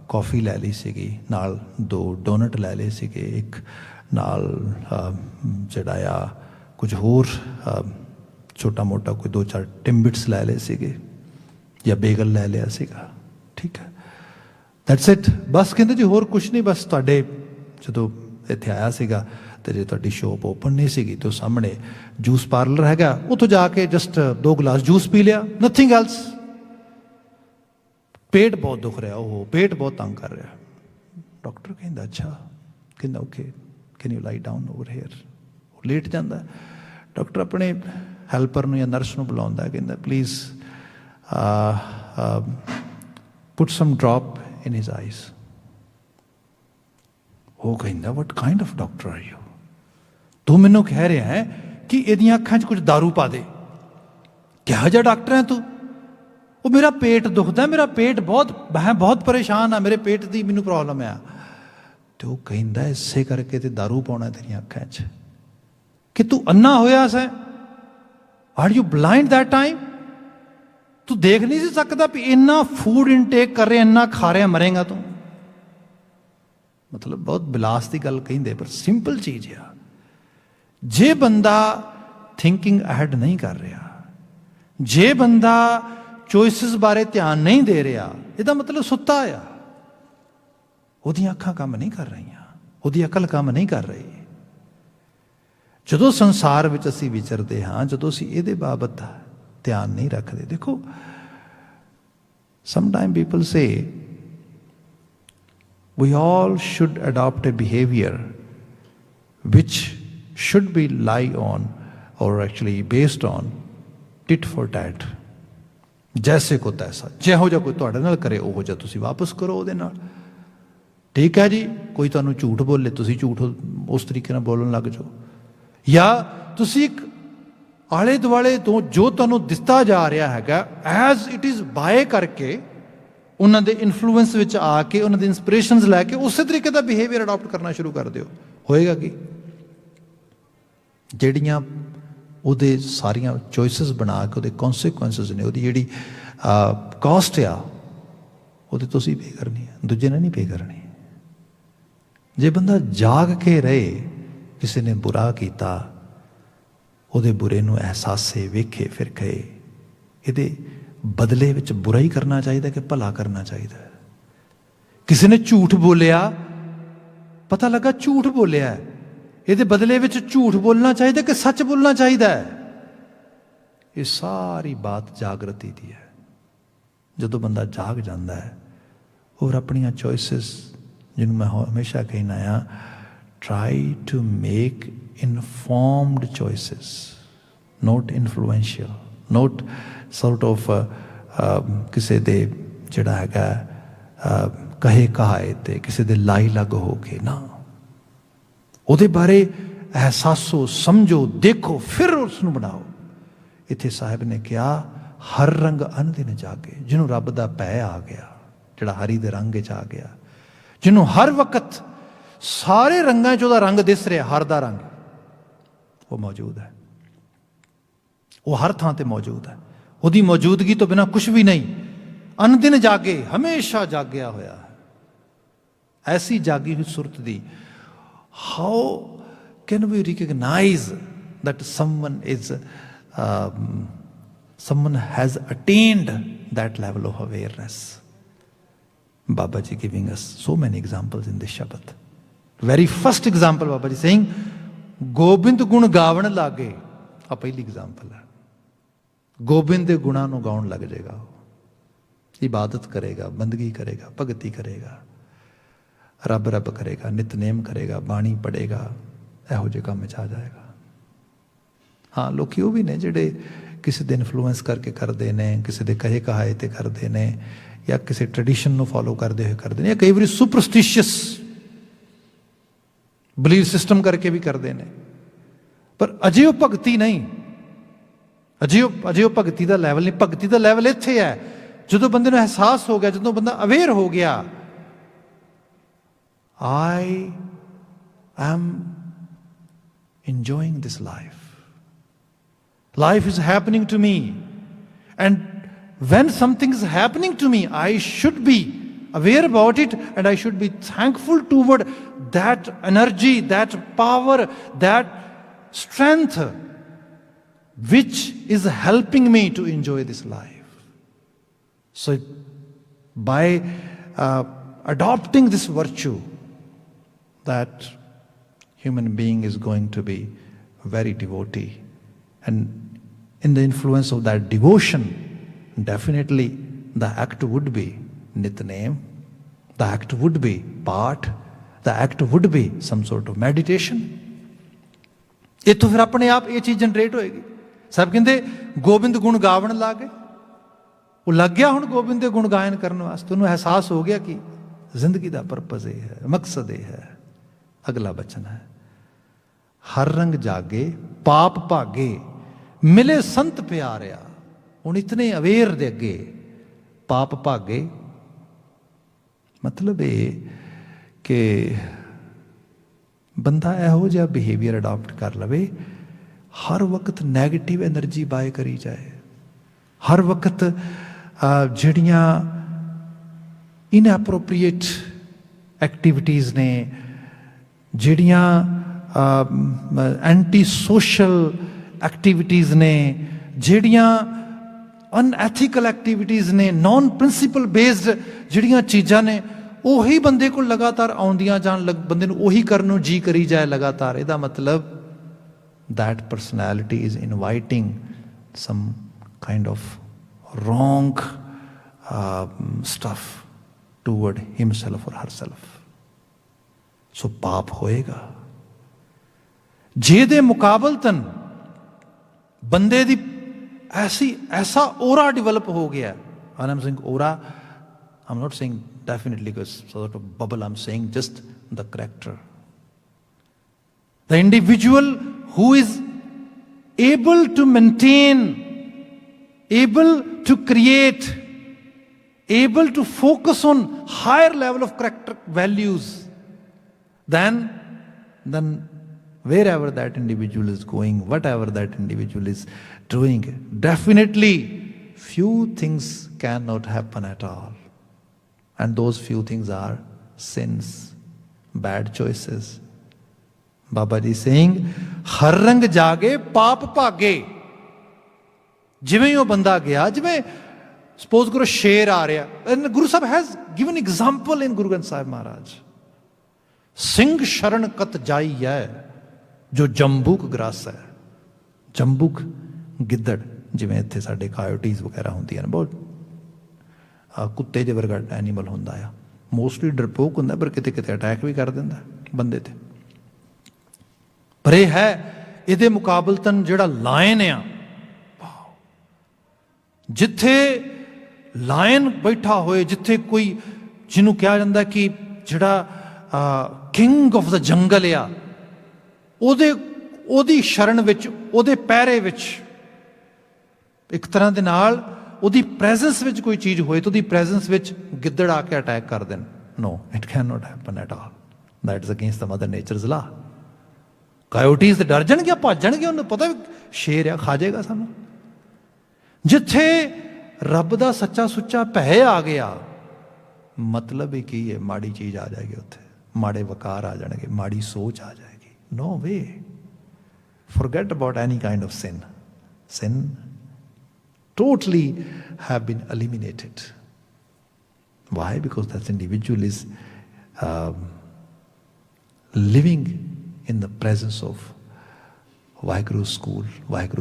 ਕੌਫੀ ਲੈ ਲਈ ਸੀਗੀ, ਨਾਲ 2 ਡੋਨਟ ਲੈ ਲਏ ਸੀਗੇ, ਇੱਕ ਨਾਲ ਜਿਹੜਾ ਆ ਕੁਝ ਹੋਰ ਛੋਟਾ ਮੋਟਾ ਕੋਈ 2-4 ਟਿੰਬਿਟਸ ਲੈ ਲਏ ਸੀਗੇ, ਜਾਂ ਬੇਗਲ ਲੈ ਲਿਆ ਸੀਗਾ। ਠੀਕ ਹੈ। That's it. ਬਸ ਕਹਿੰਦੇ ਜੀ ਹੋਰ ਕੁਛ ਨਹੀਂ, ਬਸ ਤੁਹਾਡੇ ਜਦੋਂ ਇੱਥੇ ਆਇਆ ਸੀਗਾ ਤੇ ਜੇ ਤੁਹਾਡੀ ਸ਼ੋਪ ਓਪਨ ਨਹੀਂ ਸੀਗੀ ਤੇ ਉਹ ਸਾਹਮਣੇ ਜੂਸ ਪਾਰਲਰ ਹੈਗਾ, ਉੱਥੋਂ ਜਾ ਕੇ ਜਸਟ 2 ਗਲਾਸ ਜੂਸ ਪੀ ਲਿਆ, ਨਥਿੰਗ ਐਲਸ। ਪੇਟ ਬਹੁਤ ਦੁਖ ਰਿਹਾ, ਉਹ ਪੇਟ ਬਹੁਤ ਤੰਗ ਕਰ ਰਿਹਾ। ਡਾਕਟਰ ਕਹਿੰਦਾ ਅੱਛਾ, ਕਹਿੰਦਾ okay can you lie down over here. ਉਹ ਲੇਟ ਜਾਂਦਾ। ਡਾਕਟਰ ਆਪਣੇ ਹੈਲਪਰ ਨੂੰ ਜਾਂ ਨਰਸ ਨੂੰ ਬੁਲਾਉਂਦਾ, ਕਹਿੰਦਾ please put some drop in his eyes. ਉਹ ਕਹਿੰਦਾ what kind of doctor are you? ਤੂੰ ਮੈਨੂੰ ਕਹਿ ਰਿਹਾ ਹੈ ਕਿ ਇਹਦੀਆਂ ਅੱਖਾਂ 'ਚ ਕੁਝ ਦਾਰੂ ਪਾ ਦੇ। ਕਿਹੋ ਜਿਹਾ ਡਾਕਟਰ ਹੈ ਤੂੰ? ਉਹ ਮੇਰਾ ਪੇਟ ਦੁਖਦਾ, ਮੇਰਾ ਪੇਟ ਮੈਂ ਬਹੁਤ ਪਰੇਸ਼ਾਨ ਆ, ਮੇਰੇ ਪੇਟ ਦੀ ਮੈਨੂੰ ਪ੍ਰੋਬਲਮ ਆ। ਤੇ ਉਹ ਕਹਿੰਦਾ ਇਸੇ ਕਰਕੇ ਤੇ ਦਾਰੂ ਪਾਉਣਾ ਤੇਰੀਆਂ ਅੱਖਾਂ 'ਚ ਕਿ ਤੂੰ ਅੰਨਾ ਹੋਇਆ ਸੈਂ। Are you blind that time? ਤੂੰ ਦੇਖ ਨਹੀਂ ਸੀ ਸਕਦਾ ਵੀ ਇੰਨਾ ਫੂਡ ਇਨਟੇਕ ਕਰ ਰਿਹਾ, ਇੰਨਾ ਖਾ ਰਿਹਾ, ਮਰੇਗਾ ਤੂੰ। ਮਤਲਬ ਬਹੁਤ ਬਿਲਾਸ ਦੀ ਗੱਲ ਕਹਿੰਦੇ, ਪਰ ਸਿੰਪਲ ਚੀਜ਼ ਆ। ਜੇ ਬੰਦਾ ਥਿੰਕਿੰਗ ਅਹੈਡ ਨਹੀਂ ਕਰ ਰਿਹਾ, ਜੇ ਬੰਦਾ ਚੋਇਸਿਸ ਬਾਰੇ ਧਿਆਨ ਨਹੀਂ ਦੇ ਰਿਹਾ, ਇਹਦਾ ਮਤਲਬ ਸੁੱਤਾ ਆ। ਉਹਦੀਆਂ ਅੱਖਾਂ ਕੰਮ ਨਹੀਂ ਕਰ ਰਹੀਆਂ, ਉਹਦੀ ਅਕਲ ਕੰਮ ਨਹੀਂ ਕਰ ਰਹੀ। ਜਦੋਂ ਸੰਸਾਰ ਵਿੱਚ ਅਸੀਂ ਵਿਚਰਦੇ ਹਾਂ, ਜਦੋਂ ਅਸੀਂ ਇਹਦੇ ਬਾਬਤ ਧਿਆਨ ਨਹੀਂ ਰੱਖਦੇ, ਦੇਖੋ sometime people say we all should adopt a behavior which should be lie on or actually based on tit for tat, ਜੈਸੇ ਕੋ ਤੈਸਾ। ਜਿਹੋ ਜਿਹਾ ਕੋਈ ਤੁਹਾਡੇ ਨਾਲ ਕਰੇ ਉਹੋ ਜਿਹਾ ਤੁਸੀਂ ਵਾਪਸ ਕਰੋ ਉਹਦੇ ਨਾਲ। ਠੀਕ ਹੈ ਜੀ, ਕੋਈ ਤੁਹਾਨੂੰ ਝੂਠ ਬੋਲੇ, ਤੁਸੀਂ ਝੂਠ ਉਸ ਤਰੀਕੇ ਨਾਲ ਬੋਲਣ ਲੱਗ ਜਾਓ। ਜਾਂ ਤੁਸੀਂ ਇੱਕ ਆਲੇ ਦੁਆਲੇ ਤੋਂ ਜੋ ਤੁਹਾਨੂੰ ਦਿਸਦਾ ਜਾ ਰਿਹਾ ਹੈਗਾ ਐਜ਼ ਇਟ ਇਜ਼ ਬਾਏ ਕਰਕੇ, ਉਹਨਾਂ ਦੇ ਇਨਫਲੂਐਂਸ ਵਿੱਚ ਆ ਕੇ, ਉਹਨਾਂ ਦੇ ਇੰਸਪੀਰੇਸ਼ਨਸ ਲੈ ਕੇ ਉਸੇ ਤਰੀਕੇ ਦਾ ਬਿਹੇਵੀਅਰ ਅਡਾਪਟ ਕਰਨਾ ਸ਼ੁਰੂ ਕਰ ਦਿਓ। ਹੋਏਗਾ ਕੀ? ਜਿਹੜੀਆਂ ਉਹਦੇ ਸਾਰੀਆਂ ਚੋਇਸਿਸ ਬਣਾ ਕੇ ਉਹਦੇ ਕੌਨਸੀਕੁਐਂਸਿਸ ਨੇ, ਉਹਦੀ ਜਿਹੜੀ ਕਾਸਟ ਆ, ਉਹਦੇ ਤੁਸੀਂ ਪੇ ਕਰਨੀ ਹੈ, ਦੂਜੇ ਨੇ ਨਹੀਂ ਪੇ ਕਰਨੀ। ਜੇ ਬੰਦਾ ਜਾਗ ਕੇ ਰਹੇ, ਕਿਸੇ ਨੇ ਬੁਰਾ ਕੀਤਾ, ਉਹਦੇ ਬੁਰੇ ਨੂੰ ਅਹਿਸਾਸੇ ਵੇਖੇ, ਫਿਰ ਕਹੇ ਇਹਦੇ ਬਦਲੇ ਵਿੱਚ ਬੁਰਾ ਹੀ ਕਰਨਾ ਚਾਹੀਦਾ ਕਿ ਭਲਾ ਕਰਨਾ ਚਾਹੀਦਾ। ਕਿਸੇ ਨੇ ਝੂਠ ਬੋਲਿਆ, ਪਤਾ ਲੱਗਾ ਝੂਠ ਬੋਲਿਆ, ਇਹਦੇ ਬਦਲੇ ਵਿੱਚ ਝੂਠ ਬੋਲਣਾ ਚਾਹੀਦਾ ਕਿ ਸੱਚ ਬੋਲਣਾ ਚਾਹੀਦਾ ਹੈ। ਇਹ ਸਾਰੀ ਬਾਤ ਜਾਗਰਤੀ ਦੀ ਹੈ। ਜਦੋਂ ਬੰਦਾ ਜਾਗ ਜਾਂਦਾ ਹੈ ਔਰ ਆਪਣੀਆਂ ਚੋਇਸਿਸ, ਜਿਹਨੂੰ ਮੈਂ ਹਮੇਸ਼ਾ ਕਹਿਣਾ ਆ, try to make informed choices, not influential, not sort of ਕਿਸੇ ਦੇ ਜਿਹੜਾ ਹੈਗਾ ਕਹੇ ਕਹਾਏ ਤੇ ਕਿਸੇ ਦੇ ਲਾਈ ਲੱਗ ਹੋ ਕੇ ਨਾ, ਉਹਦੇ ਬਾਰੇ ਅਹਿਸਾਸੋ, ਸਮਝੋ, ਦੇਖੋ, ਫਿਰ ਉਸ ਨੂੰ ਬਣਾਓ। ਇੱਥੇ ਸਾਹਿਬ ਨੇ ਕਿਹਾ ਹਰ ਰੰਗ ਅਨਦਿਨ ਜਾਗੇ। ਜਿਹਨੂੰ ਰੱਬ ਦਾ ਭੈ ਆ ਗਿਆ, ਜਿਹੜਾ ਹਰੀ ਦੇ ਰੰਗ 'ਚ ਆ ਗਿਆ, ਜਿਹਨੂੰ ਹਰ ਵਕਤ ਸਾਰੇ ਰੰਗਾਂ 'ਚ ਉਹਦਾ ਰੰਗ ਦਿਸ ਰਿਹਾ, ਹਰ ਦਾ ਰੰਗ ਉਹ ਮੌਜੂਦ ਹੈ, ਉਹ ਹਰ ਥਾਂ ਤੇ ਮੌਜੂਦ ਹੈ। ਉਹਦੀ ਮੌਜੂਦਗੀ ਤੋਂ ਬਿਨਾਂ ਕੁਛ ਵੀ ਨਹੀਂ। ਅਨਦਿਨ ਜਾਗੇ, ਹਮੇਸ਼ਾ ਜਾਗਿਆ ਹੋਇਆ ਹੈ। ਐਸੀ ਜਾਗੀ ਹੋਈ ਸੁਰਤ ਦੀ, how can we recognise that someone has attained that level of awareness? Baba Ji giving us so many examples in this Shabad. Very first example, Baba Ji saying, Gobind ਗੁਣ ਗਾਵਣ ਲਾਗੇ। ਆ ਪਹਿਲੀ ਐਗਜ਼ਾਮਪਲ ਹੈ। ਗੋਬਿੰਦ ਦੇ ਗੁਣਾਂ ਨੂੰ ਗਾਉਣ ਲੱਗ ਜਾਏਗਾ, ਇਬਾਦਤ ਕਰੇਗਾ, ਬੰਦਗੀ ਕਰੇਗਾ, ਭਗਤੀ ਕਰੇਗਾ, ਰੱਬ ਰੱਬ ਕਰੇਗਾ, ਨਿਤਨੇਮ ਕਰੇਗਾ, ਬਾਣੀ ਪੜ੍ਹੇਗਾ, ਇਹੋ ਜਿਹੇ ਕੰਮ 'ਚ ਆ ਜਾਏਗਾ। ਹਾਂ, ਲੋਕੀ ਉਹ ਵੀ ਨੇ ਜਿਹੜੇ ਕਿਸੇ ਦੇ ਇਨਫਲੂਐਂਸ ਕਰਕੇ ਕਰਦੇ ਨੇ, ਕਿਸੇ ਦੇ ਕਹੇ ਕਹਾਏ ਤੇ ਕਰਦੇ ਨੇ, ਜਾਂ ਕਿਸੇ ਟ੍ਰੈਡੀਸ਼ਨ ਨੂੰ ਫੋਲੋ ਕਰਦੇ ਹੋਏ ਕਰਦੇ ਨੇ, ਜਾਂ ਕਈ ਵਾਰੀ ਸੁਪਰਸਟੀਸ਼ੀਅਸ ਬਲੀਫ ਸਿਸਟਮ ਕਰਕੇ ਵੀ ਕਰਦੇ ਨੇ। ਪਰ ਅਜੇ ਉਹ ਭਗਤੀ ਨਹੀਂ, ਅਜੇ ਉਹ ਭਗਤੀ ਦਾ ਲੈਵਲ ਨਹੀਂ। ਭਗਤੀ ਦਾ ਲੈਵਲ ਇੱਥੇ ਹੈ ਜਦੋਂ ਬੰਦੇ ਨੂੰ ਅਹਿਸਾਸ ਹੋ ਗਿਆ, ਜਦੋਂ ਬੰਦਾ ਅਵੇਅਰ ਹੋ ਗਿਆ, I am enjoying this life. Life is happening to me. And when something is happening to me, I should be aware about it, and I should be thankful toward that energy, that power, that strength which is helping me to enjoy this life. So by adopting this virtue, that human being is going to be very devotee. And in the influence of that devotion, definitely the act would be Nitnem, the act would be Path, the act would be some sort of meditation. ਇੱਥੋਂ ਫਿਰ ਆਪਣੇ ਆਪ ਇਹ ਚੀਜ਼ generate ਹੋਏਗੀ। ਸਭ ਕਹਿੰਦੇ ਗੋਬਿੰਦ ਗੁਣ ਗਾਵਣ ਲੱਗ ਗਏ, ਉਹ ਲੱਗ ਗਿਆ ਹੁਣ ਗੋਬਿੰਦ ਦੇ ਗੁਣ ਗਾਇਨ ਕਰਨ ਵਾਸਤੇ। ਉਹਨੂੰ ਅਹਿਸਾਸ ਹੋ ਗਿਆ ਕਿ ਜ਼ਿੰਦਗੀ ਦਾ ਪਰਪਸ ਇਹ ਹੈ, ਮਕਸਦ ਇਹ ਹੈ। ਅਗਲਾ ਬਚਨ ਹੈ, ਹਰ ਰੰਗ ਜਾਗੇ ਪਾਪ ਭਾਗੇ ਮਿਲੇ ਸੰਤ ਪਿਆਰਿਆ। ਹੁਣ ਇਤਨੇ ਅਵੇਅਰ ਦੇ ਅੱਗੇ ਪਾਪ ਭਾਗੇ ਮਤਲਬ ਇਹ ਕਿ ਬੰਦਾ ਇਹੋ ਜਿਹਾ ਬਿਹੇਵੀਅਰ ਅਡਾਪਟ ਕਰ ਲਵੇ, ਹਰ ਵਕਤ ਨੈਗੇਟਿਵ ਐਨਰਜੀ ਬਾਏ ਕਰੀ ਜਾਏ, ਹਰ ਵਕਤ ਜਿਹੜੀਆਂ ਇਨਐਪਰੋਪਰੀਏਟ ਐਕਟੀਵਿਟੀਜ਼ ਨੇ, ਜਿਹੜੀਆਂ ਐਂਟੀ ਸੋਸ਼ਲ ਐਕਟੀਵਿਟੀਜ਼ ਨੇ, ਜਿਹੜੀਆਂ ਅਨਐਥੀਕਲ ਐਕਟੀਵਿਟੀਜ਼ ਨੇ, ਨੌਨ ਪ੍ਰਿੰਸੀਪਲ ਬੇਸਡ ਜਿਹੜੀਆਂ ਚੀਜ਼ਾਂ ਨੇ, ਉਹੀ ਬੰਦੇ ਕੋਲ ਲਗਾਤਾਰ ਆਉਂਦੀਆਂ ਜਾਣ, ਬੰਦੇ ਨੂੰ ਉਹੀ ਕਰਨ ਨੂੰ ਜੀ ਕਰੀ ਜਾਏ ਲਗਾਤਾਰ। ਇਹਦਾ ਮਤਲਬ that personality is inviting some kind of wrong stuff toward himself or herself. So ਪਾਪ ਹੋਏਗਾ। ਜਿਹਦੇ ਮੁਕਾਬਲਤਨ ਬੰਦੇ ਦੀ ऐसा aura develop ਹੋ ਗਿਆ। And I'm saying aura, I'm not saying definitely because sort of bubble, I'm saying just the character. The individual who is able to maintain, able to create, able to focus on higher level of character values than wherever that individual is going, whatever that individual is doing, definitely few things cannot happen at all. And those few things are sins, bad choices. Baba ji saying, har rang jaage paap bhage. ਜਿਵੇਂ ਉਹ ਬੰਦਾ ਗਿਆ, ਜਿਵੇਂ suppose ਕਰੋ ਸ਼ੇਰ ਆ ਰਿਹਾ, and Guru Sahib has given example in Guru Granth Sahib Maharaj. Singh ਸ਼ਰਨ ਕਤ ਜਾਈਐ ਜੋ ਜੰਬੂਕ ਗ੍ਰਸ ਹੈ। ਜੰਬੂਕ ਗਿੱਦੜ, ਜਿਵੇਂ ਇੱਥੇ ਸਾਡੇ ਕਾਇਓਟੀਜ਼ ਵਗੈਰਾ ਹੁੰਦੀਆਂ ਨੇ, ਬਹੁਤ ਕੁੱਤੇ ਜਿਹੇ ਵਰਗਾ ਐਨੀਮਲ ਹੁੰਦਾ ਆ, ਮੋਸਟਲੀ ਡਰਪੋਕ ਹੁੰਦਾ, ਪਰ ਕਿਤੇ ਕਿਤੇ ਅਟੈਕ ਵੀ ਕਰ ਦਿੰਦਾ ਬੰਦੇ ਤੇ। ਪਰ ਇਹ ਹੈ ਇਹਦੇ ਮੁਕਾਬਲਤਨ ਜਿਹੜਾ ਲਾਇਨ ਆ, ਜਿੱਥੇ ਲਾਇਨ ਬੈਠਾ ਹੋਏ, ਜਿੱਥੇ ਕੋਈ ਜਿਹਨੂੰ ਕਿਹਾ ਜਾਂਦਾ ਕਿ ਜਿਹੜਾ ਕਿੰਗ ਆਫ ਦਾ ਜੰਗਲ ਆ, ਉਹਦੀ ਸ਼ਰਨ ਵਿੱਚ, ਉਹਦੇ ਪਹਿਰੇ ਵਿੱਚ, ਇੱਕ ਤਰ੍ਹਾਂ ਦੇ ਨਾਲ ਉਹਦੀ ਪ੍ਰੈਜ਼ੈਂਸ ਵਿੱਚ ਕੋਈ ਚੀਜ਼ ਹੋਏ ਤਾਂ ਉਹਦੀ ਪ੍ਰੈਜ਼ੈਂਸ ਵਿੱਚ ਗਿੱਦੜ ਆ ਕੇ ਅਟੈਕ ਕਰ ਦੇਣ। No, it can not happen at all. That is against the mother nature's law. Coyotes ਤੇ ਡਰ ਜਾਣਗੇ, ਭੱਜ ਜਾਣਗੇ, ਉਹਨੂੰ ਪਤਾ ਵੀ ਸ਼ੇਰ ਆ, ਖਾ ਜਾਏਗਾ ਸਾਨੂੰ। ਜਿੱਥੇ ਰੱਬ ਦਾ ਸੱਚਾ ਸੁੱਚਾ ਭੈ ਆ ਗਿਆ, ਮਤਲਬ ਹੀ ਕੀ ਹੈ, ਮਾੜੀ ਚੀਜ਼ ਆ ਜਾਏਗੀ, ਉੱਥੇ ਮਾੜੇ ਵਕਾਰ ਆ ਜਾਣਗੇ, ਮਾੜੀ ਸੋਚ ਆ ਜਾਏਗੀ। ਨੋ ਵੇ, forget about any kind of sin. Sin totally have been eliminated. Why? Because that individual is living in the presence of Vaheguru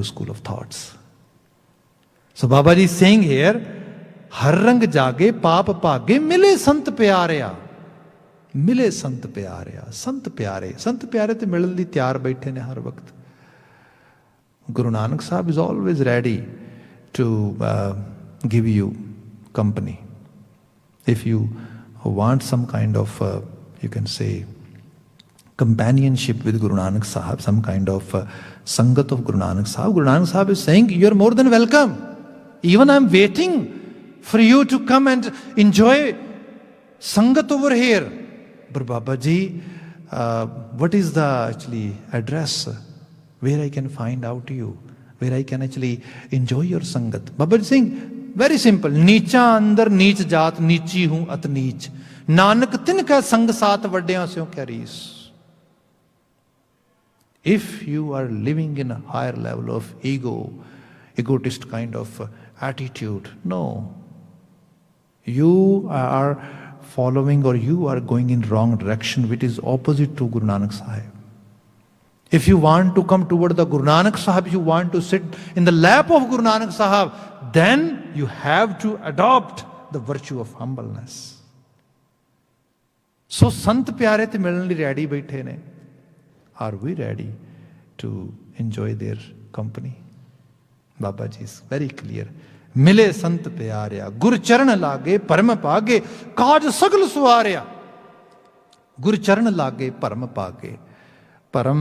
school of thoughts. So Baba ji is saying here, har rang jage paap bhage mile sant pyarya. ਮਿਲੇ ਸੰਤ ਪਿਆਰਿਆ। ਸੰਤ ਪਿਆਰੇ ਤੇ ਮਿਲਣ ਲਈ ਤਿਆਰ ਬੈਠੇ ਨੇ ਹਰ ਵਕਤ। Guru Nanak Sahib is always ready to give you company. If you want some kind of, you can say, companionship with Guru Nanak Sahib, some kind of sangat of Guru Nanak Sahib is saying, you are more than welcome. Even I am waiting for you to come and enjoy sangat over here. But Baba ji, what is the actually address where I can find out you, where I can actually enjoy your sangat? Baba ji saying, very simple. नीचा अंदर नीच जात, नीची हूं अत नीच, नानक तिनका संग साथ वड्डियां स्यों क्या रीस. If you are living in a higher level of egotist kind of attitude, no, you are following or you are going in wrong direction, which is opposite to Guru Nanak Sahib. If you want to come toward the Guru Nanak Sahib, you want to sit in the lap of Guru Nanak Sahib, then you have to adopt the virtue of humbleness. So Sant pyare te milan li ready baithe ne. Are we ready to enjoy their company? Baba ji is very clear. Mile Sant pyarya, Gur charan lage, param paage, kaaj sagal swarya. Gur charan lage, param paage. परम,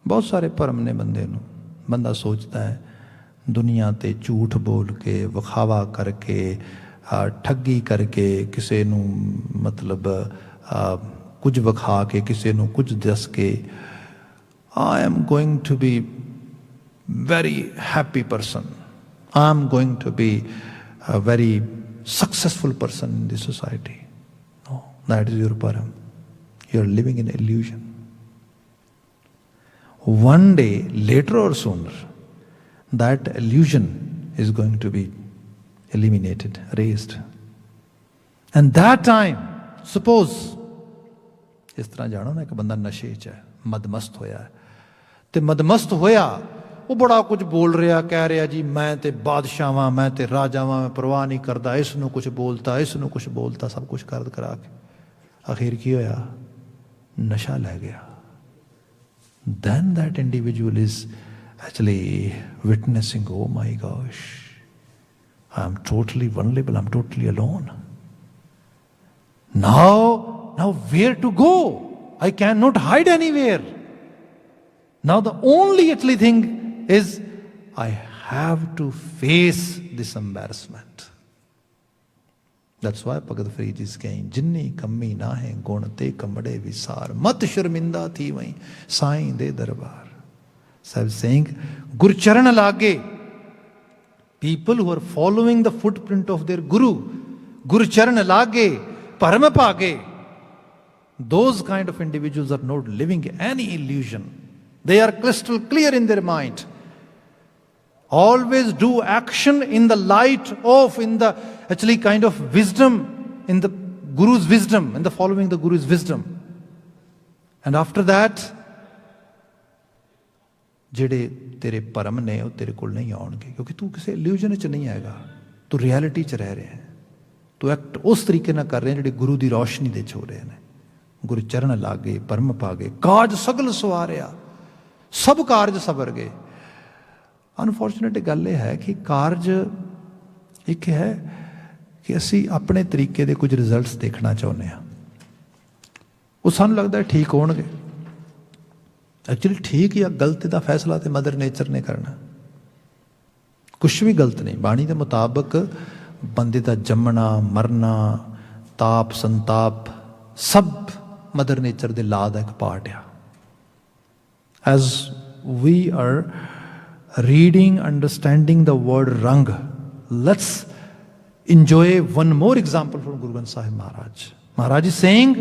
बहुत सारे परम ने बंदे नूं। बंदा सोचता है दुनिया ते झूठ बोल के, विखावा करके, ठगी करके, किसी नूं मतलब कुछ विखा के, किसी नूं कुछ दस के, I am going to be very happy person, I am going to be a very successful person in this society. No, that is your perm. You are living in illusion. One day, later or sooner, that illusion is going to be eliminated, erased. And that time, suppose, इस तरह जानो ना कि बंदा नशे च है, मदमस्त होया है, ते मदमस्त होया, वो बड़ा कुछ बोल रहा, कह रहा जी मैं ते बादशाह वां, मैं ते राजा वां, मैं परवाह नहीं करता, इसनों कुछ बोलता, इसनों कुछ बोलता, सब कुछ कर करा के आखिर की होया, नशा लै गया. Then that individual is actually witnessing, oh my gosh, I am totally vulnerable, I am totally alone. Now where to go? I cannot hide anywhere. Now the only actually thing is I have to face this embarrassment. That's why Bhagat Farid is saying, Jinni kammi na hai gun te kamade visar, mat sharminda thi vahi sain de darbar. So I was saying, Gur charan lage, people who are following the footprint of their Guru, Gur charan lage, param paage, those kind of individuals are not living any illusion. They are crystal clear in their mind. Always do action in the light of, in the actually kind of wisdom, in the Guru's wisdom, in the following the Guru's wisdom. And after that, ਜਿਹੜੇ ਤੇਰੇ ਪਰਮ ਨੇ ਉਹ ਤੇਰੇ ਕੋਲ ਨਹੀਂ ਆਉਣਗੇ, ਕਿਉਂਕਿ ਤੂੰ ਕਿਸੇ ਇਲੂਜਨ 'ਚ ਨਹੀਂ ਹੈਗਾ, ਤੂੰ ਰਿਐਲਿਟੀ 'ਚ ਰਹਿ ਰਿਹਾ ਹੈ, ਤੂੰ ਐਕਟ ਉਸ ਤਰੀਕੇ ਨਾਲ ਕਰ ਰਿਹਾ ਜਿਹੜੇ ਗੁਰੂ ਦੀ ਰੌਸ਼ਨੀ ਦੇ 'ਚ ਹੋ ਰਹੇ ਨੇ. ਗੁਰੂ ਚਰਨ ਲਾਗੇ, ਪਰਮ ਪਾਗੇ, ਕਾਜ ਸਗਲ ਸਵਾਰਿਆ, ਸਭ ਕਾਰਜ ਸਵਰ ਗਏ. ਅਨਫੋਰਚੂਨੇਟ ਗੱਲ ਇਹ ਹੈ ਕਿ ਕਾਰਜ ਇੱਕ ਹੈ ਕਿ ਅਸੀਂ ਆਪਣੇ ਤਰੀਕੇ ਦੇ ਕੁਝ ਰਿਜ਼ਲਟਸ ਦੇਖਣਾ ਚਾਹੁੰਦੇ ਹਾਂ, ਉਹ ਸਾਨੂੰ ਲੱਗਦਾ ਠੀਕ ਹੋਣਗੇ. ਐਕਚੁਅਲੀ ਠੀਕ ਜਾਂ ਗਲਤ ਦਾ ਫੈਸਲਾ ਤੇ ਮਦਰ ਨੇਚਰ ਨੇ ਕਰਨਾ, ਕੁਛ ਵੀ ਗਲਤ ਨਹੀਂ. ਬਾਣੀ ਦੇ ਮੁਤਾਬਕ ਬੰਦੇ ਦਾ ਜੰਮਣਾ, ਮਰਨਾ, ਤਾਪ ਸੰਤਾਪ ਸਭ ਮਦਰ ਨੇਚਰ ਦੇ ਲਾ ਦਾ ਇੱਕ ਪਾਰਟ ਆ. As we are reading, understanding the word rang, let's enjoy one more example from Guru Granth Sahib Maharaj. Maharaj is saying,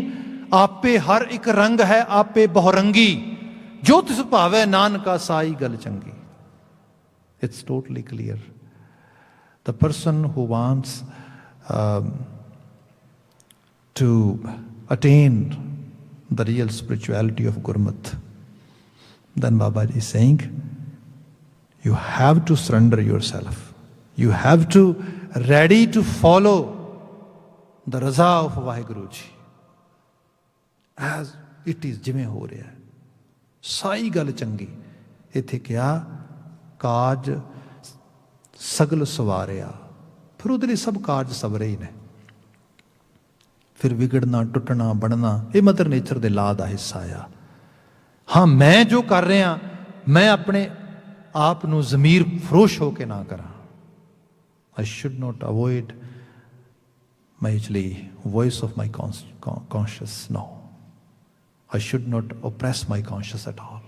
आपे हर एक रंग है, आपे बहुरंगी, जो तिस भावे नानका साई गल चंगी. It's totally clear. The person who wants to attain the real spirituality of Gurmat, then Baba is saying, you have to surrender yourself. You have to ready to follow the raza of Vaheguru Ji. As it is, ਜਿਵੇਂ ਹੋ ਰਿਹਾ ਹੈ, ਸਾਈ ਗੱਲ ਚੰਗੀ. ਇੱਥੇ ਕਿਹਾ ਕਾਜ ਸਗਲ ਸਵਾਰਿਆ, ਫਿਰ ਉਹਦੇ ਲਈ ਸਭ ਕਾਰਜ ਸਵਰੇ ਹੀ ਨੇ. ਫਿਰ ਵਿਗੜਨਾ, ਟੁੱਟਣਾ, ਬਣਨਾ ਇਹ ਮਦਰ ਨੇਚਰ ਦੇ ਲਾ ਦਾ ਹਿੱਸਾ ਆ. ਹਾਂ, ਮੈਂ ਜੋ ਕਰ ਰਿਹਾ, ਮੈਂ ਆਪਣੇ ਆਪ ਨੂੰ ਜ਼ਮੀਰ ਫਰੋਸ਼ ਹੋ ਕੇ ਨਾ ਕਰਾਂ. I should not avoid my actually voice of my conscious. No, I should not oppress my conscious at all.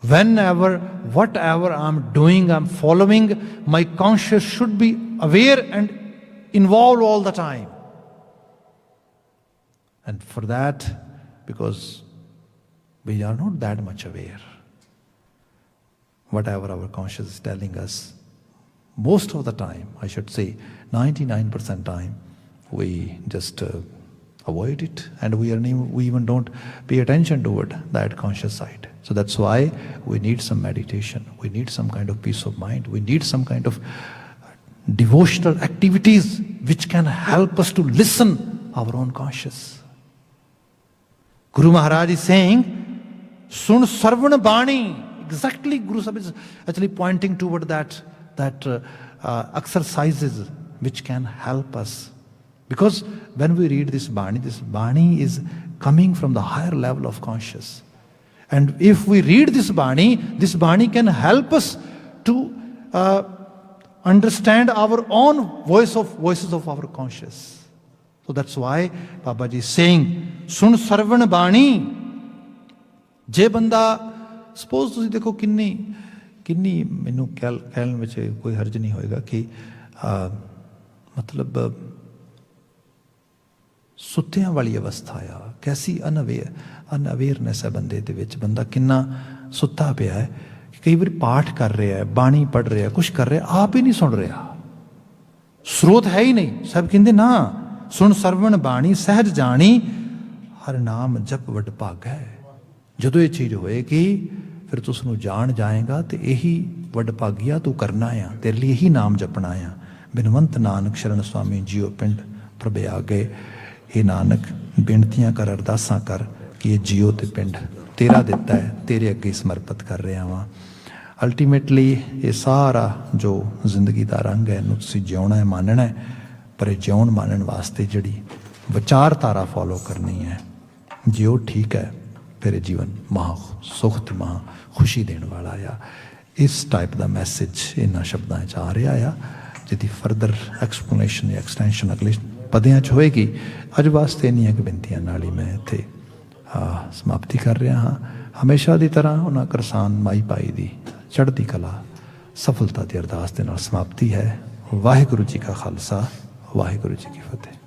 Whenever, whatever I'm doing, I'm following, my conscious should be aware and involved all the time. And for that, because we are not that much aware, whatever our conscious is telling us, most of the time, I should say 99% time, we just avoid it, and we even don't pay attention toward that conscious side. So that's why we need some meditation, we need some kind of peace of mind, we need some kind of devotional activities which can help us to listen our own conscious. Guru Maharaj is saying, Sun Sarvan Bani. Exactly, Guru Sahib is actually pointing toward that exercises which can help us. Because when we read this Bani is coming from the higher level of conscious. And if we read this Bani can help us to understand our own voices of our conscious. So that's why Babaji is saying, Sun Sarvan Bani. Je banda, suppose ਤੁਸੀਂ ਦੇਖੋ ਕਿੰਨੀ ਮੈਨੂੰ ਕਹਿਣ ਵਿੱਚ ਕੋਈ ਹਰਜ ਨਹੀਂ ਹੋਏਗਾ ਕਿ ਮਤਲਬ ਸੁੱਤਿਆਂ ਵਾਲੀ ਅਵਸਥਾ ਆ, ਕੈਸੀ ਅਨਅਵੇਅਰਨੈਸ ਹੈ ਬੰਦੇ ਦੇ ਵਿੱਚ, ਬੰਦਾ ਕਿੰਨਾ ਸੁੱਤਾ ਪਿਆ ਹੈ, ਕਈ ਵਾਰੀ ਪਾਠ ਕਰ ਰਿਹਾ ਹੈ, ਬਾਣੀ ਪੜ੍ਹ ਰਿਹਾ, ਕੁਛ ਕਰ ਰਿਹਾ, ਆਪ ਹੀ ਨਹੀਂ ਸੁਣ ਰਿਹਾ, ਸਰੋਤ ਹੈ ਹੀ ਨਹੀਂ। ਸਭ ਕਹਿੰਦੇ ਨਾ, ਸੁਣ ਸਰਵਣ ਬਾਣੀ ਸਹਿਜ ਜਾਣੀ, ਹਰ ਨਾਮ ਜਪ ਵਡ ਭਾਗਾ ਹੈ। ਜਦੋਂ ਇਹ ਚੀਜ਼ ਹੋਏਗੀ ਫਿਰ ਤੂੰ ਉਸਨੂੰ ਜਾਣ ਜਾਏਗਾ ਤੇ ਇਹੀ ਵੱਡ ਭਾਗੀਆ ਤੂੰ ਕਰਨਾ ਆ, ਤੇਰੇ ਲਈ ਇਹੀ ਨਾਮ ਜਪਣਾ ਆ। ਬਿਨਵੰਤ ਨਾਨਕ ਸ਼ਰਨ ਸੁਆਮੀ ਜੀਓ ਪਿੰਡ ਪ੍ਰਭੇ ਆ ਗਏ। ਇਹ ਨਾਨਕ ਬੇਨਤੀਆਂ ਕਰ, ਅਰਦਾਸਾਂ ਕਰ ਕਿ ਇਹ ਜੀਓ ਤੇ ਪਿੰਡ ਤੇਰਾ ਦਿੱਤਾ ਹੈ, ਤੇਰੇ ਅੱਗੇ ਸਮਰਪਿਤ ਕਰ ਰਿਹਾ ਵਾਂ। ਅਲਟੀਮੇਟਲੀ ਇਹ ਸਾਰਾ ਜੋ ਜ਼ਿੰਦਗੀ ਦਾ ਰੰਗ ਹੈ ਇਹਨੂੰ ਤੁਸੀਂ ਜਿਉਣਾ ਹੈ, ਮਾਨਣਾ ਹੈ, ਪਰ ਇਹ ਜਿਉਣ ਮਾਨਣ ਵਾਸਤੇ ਜਿਹੜੀ ਵਿਚਾਰਧਾਰਾ ਫੋਲੋ ਕਰਨੀ ਹੈ, ਜੇ ਉਹ ਠੀਕ ਹੈ ਫਿਰ ਇਹ ਜੀਵਨ ਮਹਾ ਸੁਖ ਤੇ ਮਹਾ ਖੁਸ਼ੀ ਦੇਣ ਵਾਲਾ ਆ। ਇਸ ਟਾਈਪ ਦਾ ਮੈਸੇਜ ਇਹਨਾਂ ਸ਼ਬਦਾਂ 'ਚ ਆ ਰਿਹਾ ਆ, ਜਿਹਦੀ ਫਰਦਰ ਐਕਸਪਲੇਨੇਸ਼ਨ ਜਾਂ ਐਕਸਟੈਂਸ਼ਨ ਅਗਲੇ ਪਦਿਆਂ 'ਚ ਹੋਏਗੀ। ਅੱਜ ਵਾਸਤੇ ਇੰਨੀਆਂ ਕੁ ਬੇਨਤੀਆਂ ਨਾਲ ਹੀ ਮੈਂ ਇੱਥੇ ਸਮਾਪਤੀ ਕਰ ਰਿਹਾ ਹਾਂ। ਹਮੇਸ਼ਾ ਦੀ ਤਰ੍ਹਾਂ ਉਹਨਾਂ ਕਿਰਸਾਨ ਮਾਈ ਭਾਈ ਦੀ ਚੜ੍ਹਦੀ ਕਲਾ ਸਫਲਤਾ ਦੀ ਅਰਦਾਸ ਦੇ ਨਾਲ ਸਮਾਪਤੀ ਹੈ। ਵਾਹਿਗੁਰੂ ਜੀ ਕਾ ਖਾਲਸਾ, ਵਾਹਿਗੁਰੂ ਜੀ ਕੀ ਫਤਿਹ।